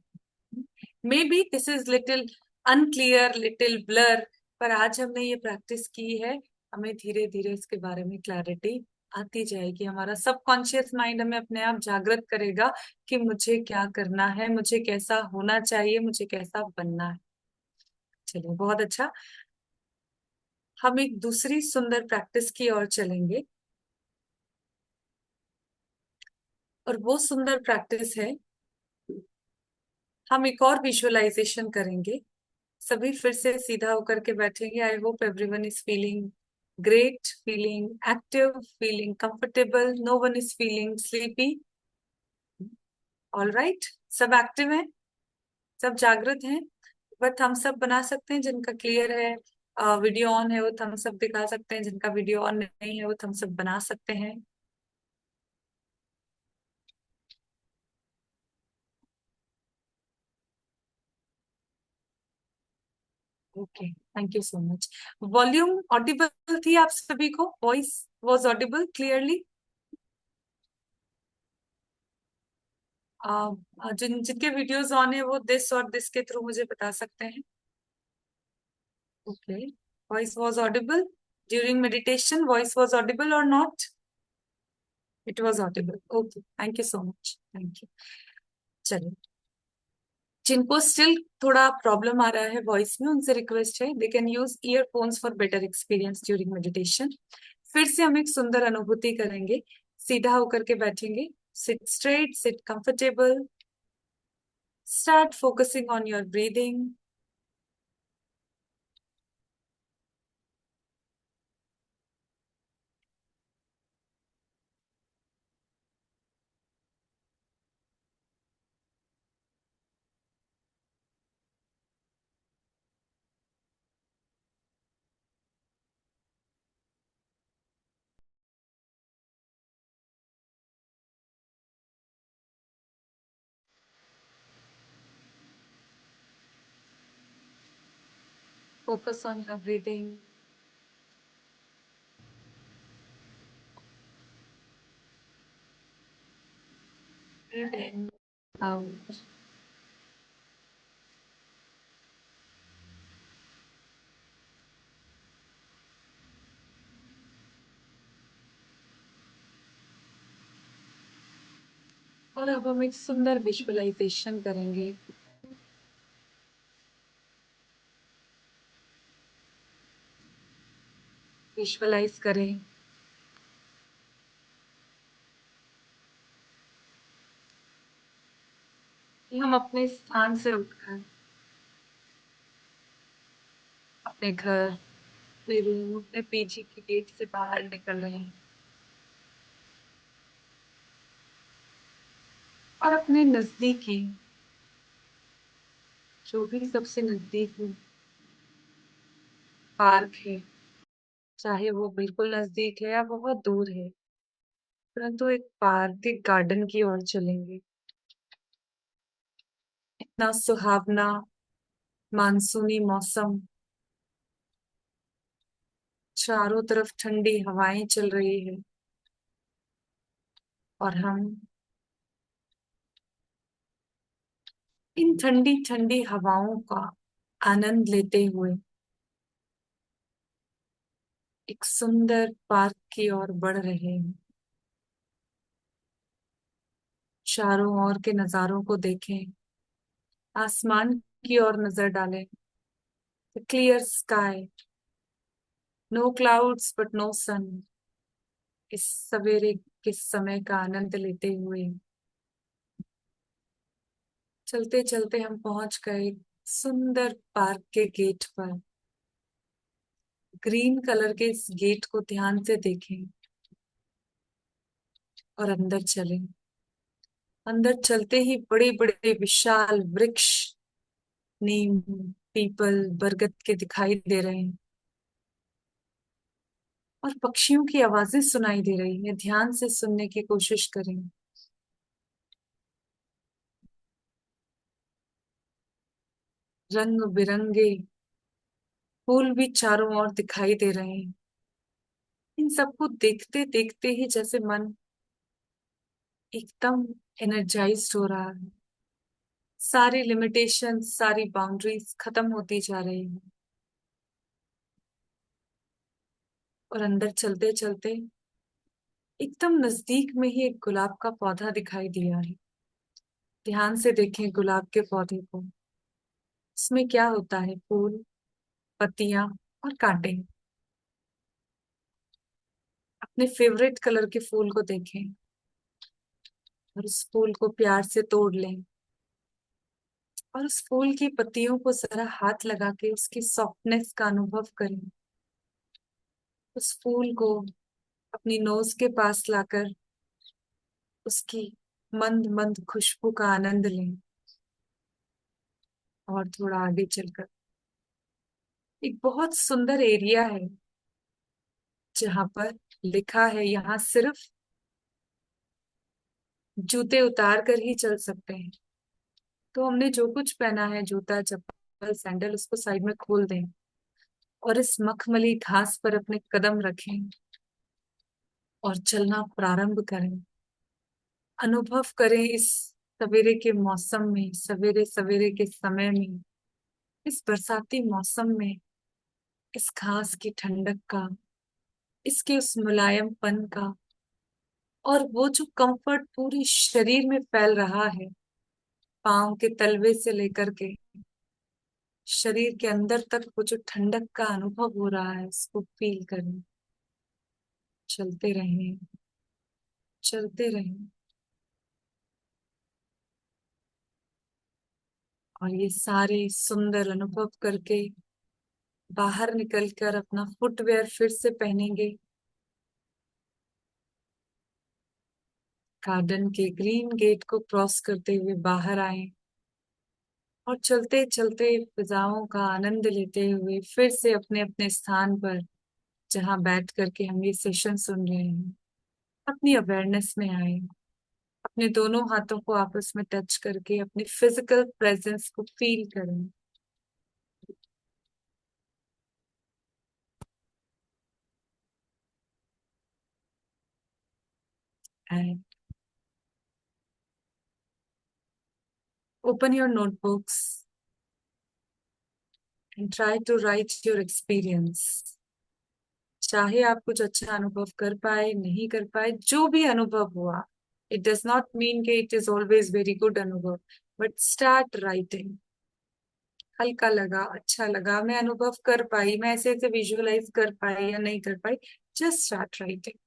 May be this is little unclear, little blur, पर आज हमने ये प्रैक्टिस की है, हमें धीरे धीरे इसके बारे में क्लैरिटी आती जाएगी। हमारा सबकॉन्शियस माइंड हमें अपने आप जागृत करेगा कि मुझे क्या करना है, मुझे कैसा होना चाहिए, मुझे कैसा बनना है। चलिए, बहुत अच्छा। हम एक दूसरी सुंदर प्रैक्टिस की ओर चलेंगे, और वो सुंदर प्रैक्टिस है, हम एक और विजुअलाइजेशन करेंगे। सभी फिर से सीधा होकर के बैठेंगे। I hope everyone is feeling great, feeling active, feeling comfortable, no one is feeling sleepy. All right, सब एक्टिव हैं, सब जागृत हैं। बट हम सब बना सकते हैं, जिनका क्लियर है वीडियो ऑन है वो थम सब दिखा सकते हैं, जिनका वीडियो ऑन नहीं है वो थम सब बना सकते हैं। Okay, thank you so much. Volume Audible थी आप सभी को? Voice was Audible clearly? जिनके वीडियोस ऑन है वो दिस और दिस के थ्रू मुझे बता सकते हैं। Okay, voice was audible during meditation, voice was audible और not? It was audible. Okay, thank you so much, thank you. चलिए, जिनको स्टिल थोड़ा प्रॉब्लम आ रहा है वॉइस में, उनसे रिक्वेस्ट है they can use earphones for better experience during meditation. फिर से हम एक सुंदर अनुभूति करेंगे। सीधा होकर के बैठेंगे, sit straight, sit comfortable, start focusing on your breathing. Focus on your breathing. Breathe in, out. और अब हम एक सुंदर विजुअलाइजेशन करेंगे। विजुअलाइज करें कि हम अपने स्थान से उठकर अपने घर, अपने रूम, अपने पीजी के गेट से बाहर निकल रहे हैं और अपने नजदीकी, जो भी सबसे नजदीक पार्क है, चाहे वो बिल्कुल नजदीक है या बहुत दूर है, परंतु एक पार्क, एक गार्डन की ओर चलेंगे। इतना सुहावना मानसूनी मौसम, चारों तरफ ठंडी हवाएं चल रही है और हम इन ठंडी ठंडी हवाओं का आनंद लेते हुए एक सुंदर पार्क की ओर बढ़ रहे हैं। चारों ओर के नजारों को देखें, आसमान की ओर नजर डालें। Clear sky, no clouds but no sun. इस सवेरे के समय का आनंद लेते हुए चलते चलते हम पहुंच गए एक सुंदर पार्क के गेट पर। ग्रीन कलर के इस गेट को ध्यान से देखें और अंदर चलें। अंदर चलते ही बड़े बड़े विशाल वृक्ष, नीम, पीपल, बरगद के दिखाई दे रहे हैं और पक्षियों की आवाजें सुनाई दे रही है। ध्यान से सुनने की कोशिश करें। रंग बिरंगे फूल भी चारों ओर दिखाई दे रहे हैं। इन सबको देखते देखते ही जैसे मन एकदम एनर्जाइज्ड हो रहा है। सारी लिमिटेशन, सारी बाउंड्रीज खत्म होती जा रही है और अंदर चलते चलते एकदम नजदीक में ही एक गुलाब का पौधा दिखाई दिया है। ध्यान से देखें गुलाब के पौधे को। इसमें क्या होता है? फूल, पत्तियां और कांटे। अपने फेवरेट कलर के फूल को देखें और उस फूल को प्यार से तोड़ लें और उस फूल की पत्तियों को जरा हाथ लगा के उसकी सॉफ्टनेस का अनुभव करें। उस फूल को अपनी नोज के पास लाकर उसकी मंद मंद खुशबू का आनंद लें और थोड़ा आगे चलकर एक बहुत सुंदर एरिया है जहां पर लिखा है यहाँ सिर्फ जूते उतार कर ही चल सकते हैं। तो हमने जो कुछ पहना है, जूता, चप्पल, सैंडल, उसको साइड में खोल दें और इस मखमली घास पर अपने कदम रखें और चलना प्रारंभ करें। अनुभव करें इस सवेरे के मौसम में, सवेरे सवेरे के समय में, इस बरसाती मौसम में, इस घास की ठंडक का, इसके उस मुलायमपन का और वो जो कंफर्ट पूरी शरीर में फैल रहा है। पांव के तलवे से लेकर के शरीर के अंदर तक वो जो ठंडक का अनुभव हो रहा है, उसको फील करें। चलते रहें, चलते रहें और ये सारे सुंदर अनुभव करके बाहर निकलकर अपना फुटवेयर फिर से पहनेंगे। गार्डन के ग्रीन गेट को क्रॉस करते हुए बाहर आए और चलते चलते फिजाओं का आनंद लेते हुए फिर से अपने अपने स्थान पर, जहां बैठ करके हम ये सेशन सुन रहे हैं, अपनी अवेयरनेस में आए। अपने दोनों हाथों को आपस में टच करके अपनी फिजिकल प्रेजेंस को फील करें। And open your notebooks and try to write your experience. चाहे आप कुछ अच्छा अनुभव कर पाए नहीं कर पाए, जो भी अनुभव हुआ, इट डज नॉट मीन कि it is always very good अनुभव, बट स्टार्ट राइटिंग. हल्का लगा, अच्छा लगा, मैं अनुभव कर पाई, मैं ऐसे ऐसे विजुअलाइज कर पाई या नहीं कर पाई, जस्ट स्टार्ट राइटिंग.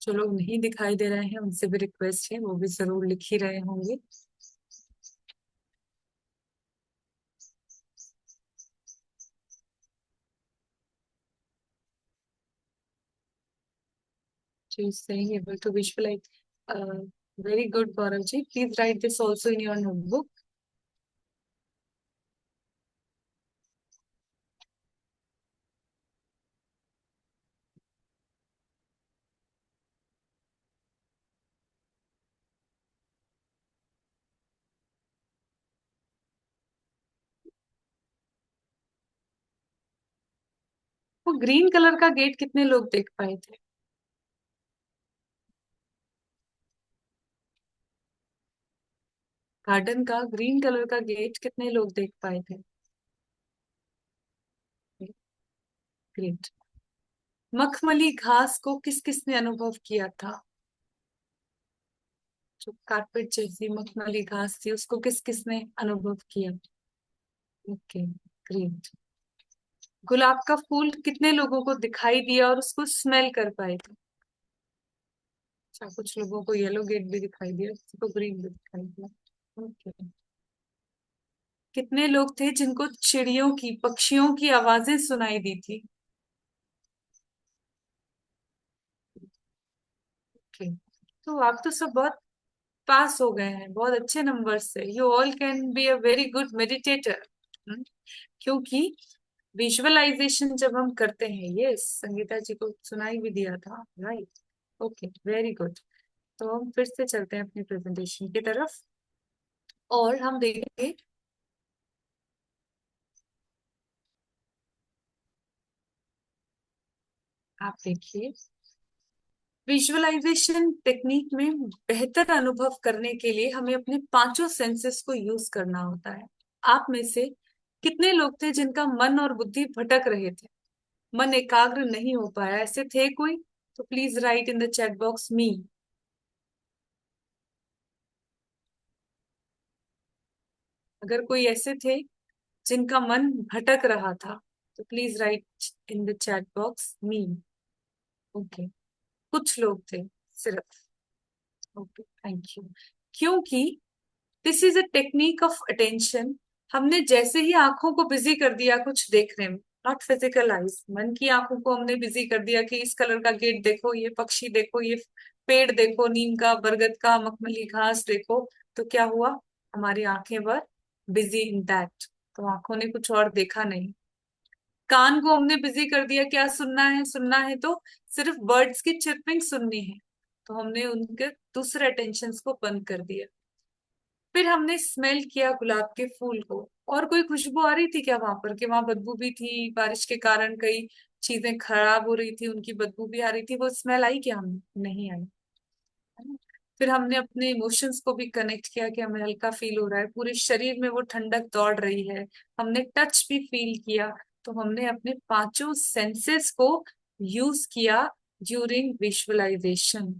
जो लोग नहीं दिखाई दे रहे हैं उनसे भी रिक्वेस्ट है, वो भी जरूर लिख ही रहे होंगे. She's saying able to visualize. Very good, Gaurav ji. Please write this also in your notebook. वो ग्रीन कलर का गेट कितने लोग देख पाए थे? गार्डन का ग्रीन कलर का गेट कितने लोग देख पाए थे? ग्रेट. मखमली घास को किस किसने अनुभव किया था? जो कारपेट जैसी मखमली घास थी उसको किस किसने अनुभव किया? Okay, great. गुलाब का फूल कितने लोगों को दिखाई दिया और उसको स्मेल कर पाए थे? अच्छा, कुछ लोगों को येलो गेट भी दिखाई दिया, किसी को ग्रीन भी दिखाई दिया. ओके. कितने लोग थे जिनको चिड़ियों की, पक्षियों की आवाजें सुनाई दी थी? ओके. तो आप तो सब बहुत पास हो गए हैं, बहुत अच्छे नंबर से. You all can be a very good meditator. क्योंकि विजुअलाइजेशन जब हम करते हैं, ये संगीता जी को सुनाई भी दिया था, राइट? Okay, very good. तो हम फिर से चलते हैं अपनी प्रेजेंटेशन की तरफ और हम देखेंगे. आप देखिए, विजुअलाइजेशन टेक्निक में बेहतर अनुभव करने के लिए हमें अपने पांचों सेंसेस को यूज करना होता है. आप में से कितने लोग थे जिनका मन और बुद्धि भटक रहे थे, मन एकाग्र नहीं हो पाया? ऐसे थे कोई? तो please write in the chat box me. अगर कोई ऐसे थे जिनका मन भटक रहा था, तो please write in the chat box me. Okay, कुछ लोग थे सिर्फ. Okay, thank you. क्योंकि this is a technique of attention. हमने जैसे ही आंखों को बिजी कर दिया कुछ देखने में, नॉट फिजिकल आइज, मन की आंखों को हमने बिजी कर दिया कि इस कलर का गेट देखो, ये पक्षी देखो, ये पेड़ देखो, नीम का, बरगद का, मखमली घास देखो, तो क्या हुआ? हमारी आंखें वर बिजी इन दैट. तो आंखों ने कुछ और देखा नहीं. कान को हमने बिजी कर दिया, क्या सुनना है? सुनना है तो सिर्फ बर्ड्स की चिर्पिंग सुननी है, तो हमने उनके दूसरे अटेंशन को बंद कर दिया. फिर हमने स्मेल किया गुलाब के फूल को, और कोई खुशबू आ रही थी क्या वहां पर? कि वहां बदबू भी थी, बारिश के कारण कई चीजें खराब हो रही थी, उनकी बदबू भी आ रही थी, वो स्मेल आई क्या? हमें नहीं आई, है ना? फिर हमने अपने इमोशंस को भी कनेक्ट किया कि हमें हल्का फील हो रहा है, पूरे शरीर में वो ठंडक दौड़ रही है. हमने टच भी फील किया. तो हमने अपने पांचों सेंसेस को यूज किया ड्यूरिंग विजुअलाइजेशन.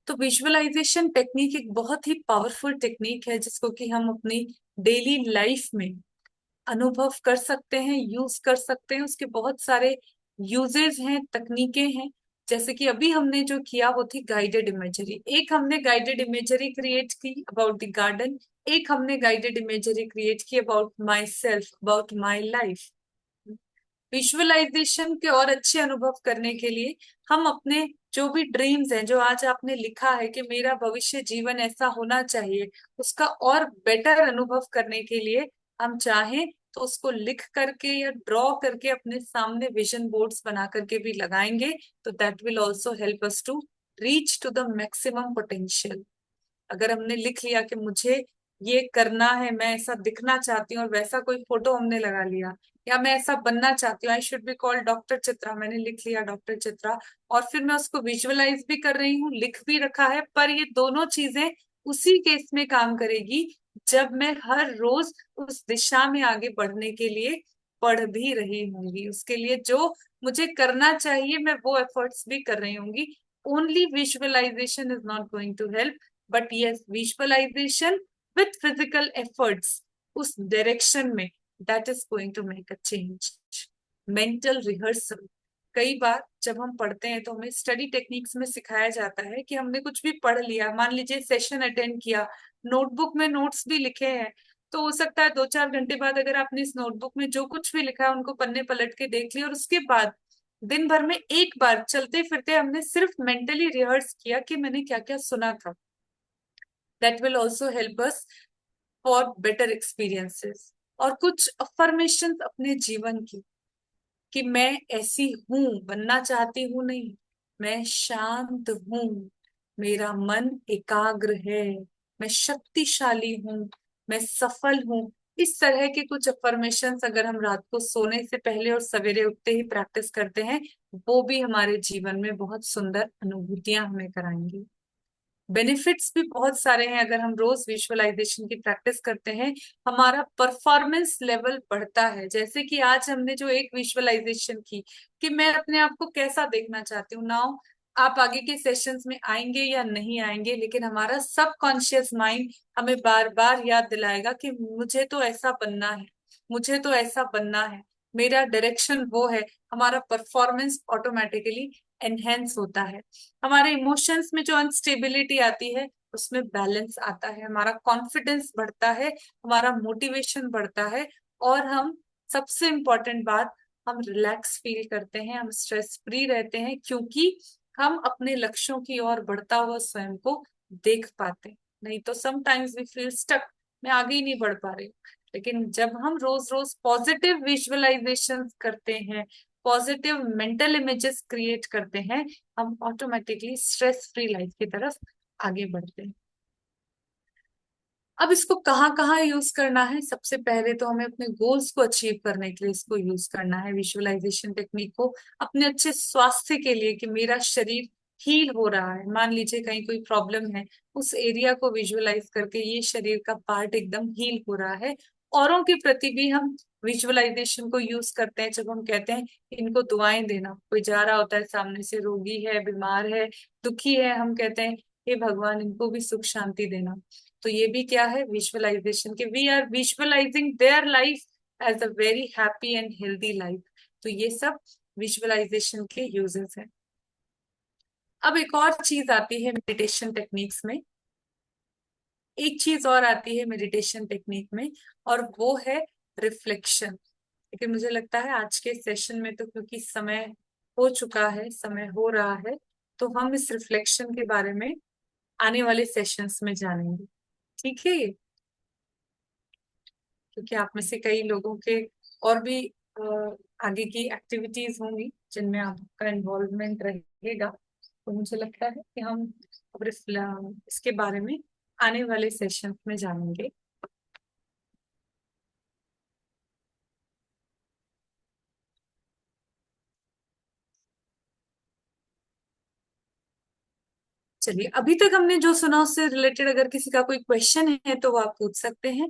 तो विजुअलाइजेशन टेक्निक एक बहुत ही पावरफुल टेक्निक है जिसको कि हम अपनी डेली लाइफ में अनुभव कर सकते हैं, यूज कर सकते हैं. उसके बहुत सारे यूजेस हैं, तकनीकें हैं. जैसे कि अभी हमने जो किया वो थी गाइडेड इमेजरी. एक हमने गाइडेड इमेजरी क्रिएट की अबाउट द गार्डन, एक हमने गाइडेड इमेजरी क्रिएट की about my self, about my life. Visualisation के और अच्छे अनुभव करने के लिए हम अपने जो भी ड्रीम्स हैं, जो आज आपने लिखा है कि मेरा भविष्य जीवन ऐसा होना चाहिए, उसका और बेटर अनुभव करने के लिए हम चाहें तो उसको लिख करके या ड्रॉ करके अपने सामने विजन बोर्ड्स बना करके भी लगाएंगे, तो that will also help us to reach to the maximum potential. अगर हमने लिख लिया कि मुझे ये करना है, मैं ऐसा दिखना चाहती हूँ, और वैसा कोई फोटो हमने लगा लिया, या मैं ऐसा बनना चाहती हूँ, I should be called doctor Chitra, मैंने लिख लिया डॉक्टर चित्रा, और फिर मैं उसको विजुअलाइज भी कर रही हूँ, लिख भी रखा है, पर ये दोनों चीजें उसी केस में काम करेगी जब मैं हर रोज उस दिशा में आगे बढ़ने के लिए पढ़ भी रही होंगी। उसके लिए जो मुझे करना चाहिए मैं वो एफर्ट्स भी कर रही होंगी। Only visualisation is not going to help, but yes, visualisation with physical efforts उस डायरेक्शन में, that is going to make a change. Mental rehearsal, कई बार जब हम पढ़ते हैं तो हमें स्टडी टेक्निक्स में सिखाया जाता है कि हमने कुछ भी पढ़ लिया, मान लीजिए सेशन अटेंड किया, नोटबुक में नोट्स भी लिखे हैं, तो हो सकता है 2-4 घंटे बाद अगर आपने इस नोटबुक में जो कुछ भी लिखा है उनको पन्ने पलट के देख लिया, और उसके बाद दिन भर में एक बार चलते फिरते हमने सिर्फ मेंटली रिहर्स किया कि मैंने क्या क्या सुना था, that will also help us for better experiences. और कुछ अफर्मेशन अपने जीवन की, कि मैं ऐसी हूं, बनना चाहती हूं नहीं, मैं शांत हूं, मेरा मन एकाग्र है, मैं शक्तिशाली हूं, मैं सफल हूं। इस तरह के कुछ अफर्मेशंस अगर हम रात को सोने से पहले और सवेरे उठते ही प्रैक्टिस करते हैं, वो भी हमारे जीवन में बहुत सुंदर अनुभूतियां हमें कराएंगी। बेनिफिट्स भी बहुत सारे हैं अगर हम रोज विजुअलाइजेशन की प्रैक्टिस करते हैं। हमारा परफॉर्मेंस लेवल बढ़ता है, जैसे कि आज हमने जो एक विजुअलाइजेशन की कि मैं अपने आप को कैसा देखना चाहती हूँ। नाउ आप आगे के सेशंस में आएंगे या नहीं आएंगे, लेकिन हमारा सबकॉन्शियस माइंड हमें बार बार याद दिलाएगा कि मुझे तो ऐसा बनना है, मुझे तो ऐसा बनना है, मेरा डायरेक्शन वो है। हमारा परफॉर्मेंस ऑटोमेटिकली एनहेंस होता है। हमारे इमोशंस में जो अनस्टेबिलिटी आती है उसमें बैलेंस आता है, हमारा कॉन्फिडेंस बढ़ता है, हमारा मोटिवेशन बढ़ता है, और हम, सबसे इम्पोर्टेंट बात, हम रिलैक्स फील करते हैं, हम स्ट्रेस फ्री रहते हैं, क्योंकि हम अपने लक्ष्यों की ओर बढ़ता हुआ स्वयं को देख पाते हैं। नहीं तो समटाइम्स वी फील स्टक, मैं आगे ही नहीं बढ़ पा रही हूँ। लेकिन जब हम रोज रोज पॉजिटिव विजुअलाइजेशन करते हैं, पॉजिटिव मेंटल इमेजेस क्रिएट करते हैं, हम ऑटोमेटिकली स्ट्रेस फ्री लाइफ की तरफ आगे बढ़ते हैं। अब इसको कहाँ कहाँ यूज करना है? सबसे पहले तो हमें अपने गोल्स को अचीव करने के लिए इसको यूज करना है, विजुअलाइजेशन टेक्निक को अपने अच्छे स्वास्थ्य के लिए, कि मेरा शरीर हील हो रहा है। मान लीजिए कहीं कोई प्रॉब्लम है, उस एरिया को विजुअलाइज करके ये शरीर का पार्ट एकदम हील हो रहा है। औरों के प्रति भी हम विजुअलाइजेशन को यूज करते हैं, जब हम कहते हैं इनको दुआएं देना, कोई जा रहा होता है सामने से, रोगी है, बीमार है, दुखी है, हम कहते हैं हे भगवान इनको भी सुख शांति देना। तो ये भी क्या है? विजुअलाइजेशन के, we are visualising their life as a very happy and healthy life. तो ये सब विजुअलाइजेशन के यूजेस हैं। अब एक और चीज आती है मेडिटेशन टेक्निक्स में, एक चीज और आती है मेडिटेशन टेक्निक में, और वो है रिफ्लेक्शन। लेकिन मुझे लगता है आज के सेशन में तो, क्योंकि समय हो चुका है, समय हो रहा है, तो हम इस रिफ्लेक्शन के बारे में आने वाले सेशंस में जानेंगे। ठीक है ये, क्योंकि आप में से कई लोगों के और भी आगे की एक्टिविटीज होंगी जिनमें आपका इन्वॉल्वमेंट रहेगा, तो मुझे लगता है कि हम अब इसके बारे में आने वाले सेशन में जानेंगे। चलिए, अभी तक हमने जो सुना उससे रिलेटेड अगर किसी का कोई क्वेश्चन है तो वो आप पूछ सकते हैं।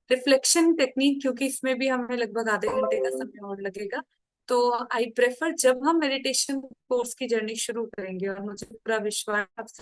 रिफ्लेक्शन टेक्निक, क्योंकि इसमें भी हमें लगभग आधे घंटे का समय और लगेगा, तो आई प्रेफर जब हम मेडिटेशन कोर्स की जर्नी शुरू करेंगे, और मुझे पूरा विश्वास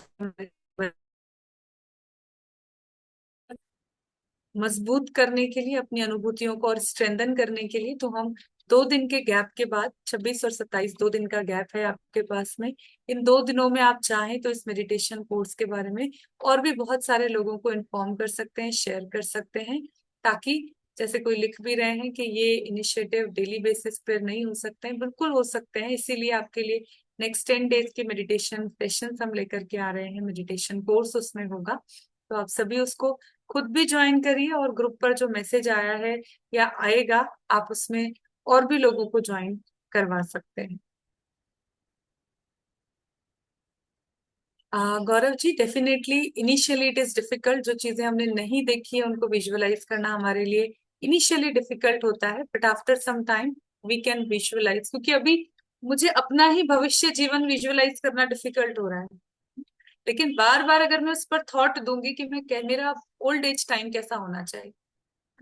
मजबूत करने के लिए, अपनी अनुभूतियों को और स्ट्रेंथन करने के लिए, तो हम 2 दिन के गैप के बाद, 26 और 27, 2 दिन का गैप है आपके पास में, इन 2 दिनों में आप चाहें तो इस मेडिटेशन कोर्स के बारे में और भी बहुत सारे लोगों को इन्फॉर्म कर सकते हैं, शेयर कर सकते हैं, ताकि, जैसे कोई लिख भी रहे हैं कि ये इनिशिएटिव डेली बेसिस पर नहीं हो सकते हैं, बिल्कुल हो सकते हैं। इसीलिए आपके लिए नेक्स्ट 10 डेज के मेडिटेशन सेशंस हम लेकर के आ रहे हैं, मेडिटेशन कोर्स उसमें होगा। तो आप सभी उसको खुद भी ज्वाइन करिए, और ग्रुप पर जो मैसेज आया है या आएगा, आप उसमें और भी लोगों को ज्वाइन करवा सकते हैं। Gaurav ji, definitely initially it is difficult. जो चीजें हमने नहीं देखी है उनको विजुअलाइज करना हमारे लिए इनिशियली डिफिकल्ट होता है, but after some time we can visualise. क्योंकि अभी मुझे अपना ही भविष्य जीवन विजुअलाइज करना डिफिकल्ट हो रहा है, लेकिन बार बार अगर मैं उस पर थॉट दूंगी कि मेरा ओल्ड एज टाइम कैसा होना चाहिए,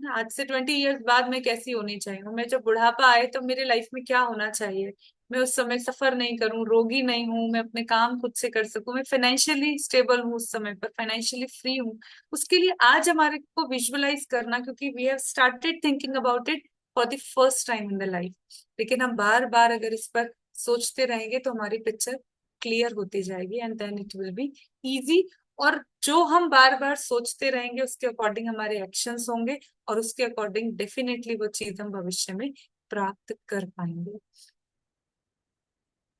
है ना, आज से 20 इयर्स बाद मैं कैसी होनी चाहिए, मैं जब बुढ़ापा आए तो मेरे लाइफ में क्या होना चाहिए, मैं उस समय सफर नहीं करूं, रोगी नहीं हूं, मैं अपने काम खुद से कर सकूं, मैं फाइनेंशियली स्टेबल हूं, उस समय पर फाइनेंशियली फ्री हूं। उसके लिए आज हमारे को विजुअलाइज करना, क्योंकि we have started thinking about it for the first time in the life. लेकिन हम बार बार अगर इस पर सोचते रहेंगे तो हमारी पिक्चर क्लियर होती जाएगी, and then it will be easy. और जो हम बार बार सोचते रहेंगे उसके अकॉर्डिंग हमारे एक्शंस होंगे, और उसके अकॉर्डिंग डेफिनेटली वो चीज हम भविष्य में प्राप्त कर पाएंगे।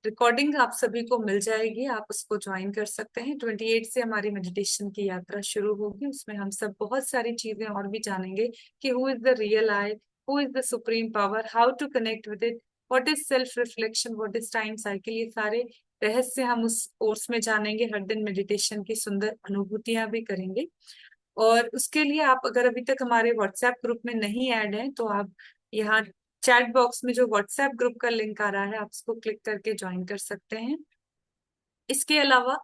रिकॉर्डिंग आप सभी को मिल जाएगी, आप उसको ज्वाइन कर सकते हैं। 28 से हमारी मेडिटेशन की यात्रा शुरू होगी, उसमें हम सब बहुत सारी चीजें और भी जानेंगे कि who is the real I, who is the supreme power, how to connect with it, what is self reflection, what is time cycle. ये सारे रहस्य हम उस कोर्स में जानेंगे। हर दिन मेडिटेशन की सुंदर अनुभूतियां भी करेंगे। और उसके लिए आप अगर अभी तक हमारे व्हाट्सएप ग्रुप में नहीं ऐड हैं तो आप यहाँ चैट बॉक्स में जो व्हाट्सएप ग्रुप का लिंक आ रहा है, आप उसको क्लिक करके ज्वाइन कर सकते हैं। इसके अलावा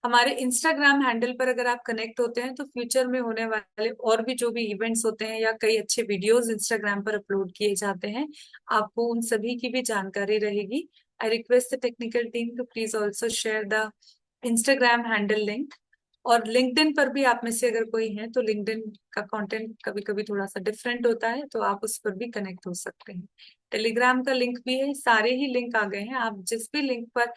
हमारे इंस्टाग्राम हैंडल पर अगर आप कनेक्ट होते हैं तो फ्यूचर में होने वाले और भी जो भी इवेंट्स होते हैं या कई अच्छे वीडियोस इंस्टाग्राम पर अपलोड किए जाते हैं, आपको उन सभी की भी जानकारी रहेगी। I request the technical team to please also share the Instagram handle link. और लिंक्डइन पर भी आप में से अगर कोई है तो लिंक्डइन का कंटेंट कभी कभी थोड़ा सा डिफरेंट होता है, तो आप उस पर भी कनेक्ट हो सकते हैं। टेलीग्राम का लिंक भी है, सारे ही लिंक आ गए हैं। आप जिस भी लिंक पर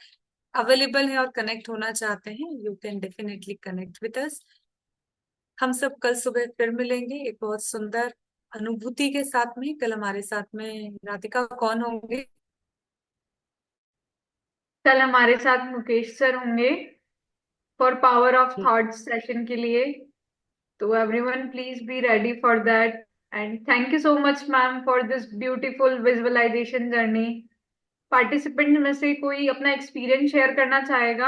अवेलेबल है और कनेक्ट होना चाहते हैं, you can definitely connect with us. हम सब कल सुबह फिर मिलेंगे एक बहुत सुंदर अनुभूति के साथ में। कल हमारे साथ में राधिका कौन होंगे? कल हमारे साथ मुकेश सर होंगे for power of thoughts session के लिए। तो everyone please be ready for that. And thank you so much ma'am for this beautiful visualisation journey. Participant में से कोई अपना एक्सपीरियंस शेयर करना चाहेगा?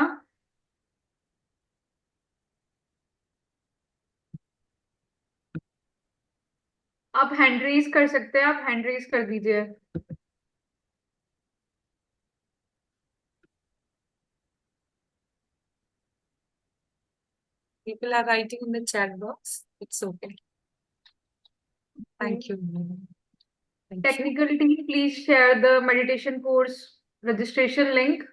आप हैंड रेज कर सकते हैं, आप हैंड रेज कर दीजिए। People are writing in the chat box. It's okay. Thank you. Thank you. Technical team please share the meditation course registration link.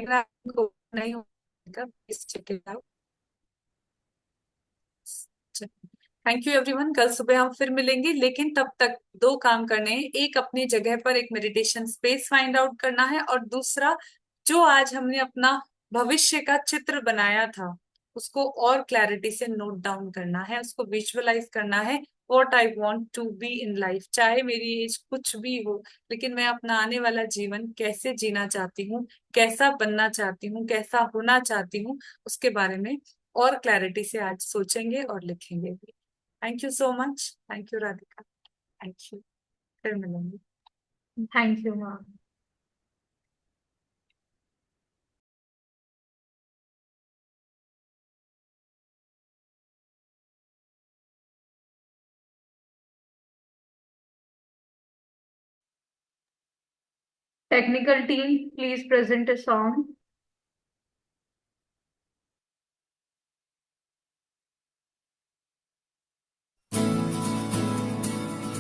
मेरा आपको नहीं होगा, please check it out. Thank you everyone. कल सुबह हम फिर मिलेंगे, लेकिन तब तक दो काम करने हैं। एक, अपनी जगह पर एक मेडिटेशन स्पेस फाइंड आउट करना है, और दूसरा, जो आज हमने अपना भविष्य का चित्र बनाया था उसको और क्लैरिटी से नोट डाउन करना है, उसको विजुअलाइज करना है। What I want to be in life, चाहे मेरी एज कुछ भी हो, लेकिन मैं अपना आने वाला जीवन कैसे जीना चाहती हूँ, कैसा बनना चाहती हूँ, कैसा होना चाहती हूँ, उसके बारे में और क्लैरिटी से आज सोचेंगे और लिखेंगे भी। Thank you so much. Thank you Radhika. Thank you. फिर मिलेंगे। Thank you ma'am. Technical team please present a song.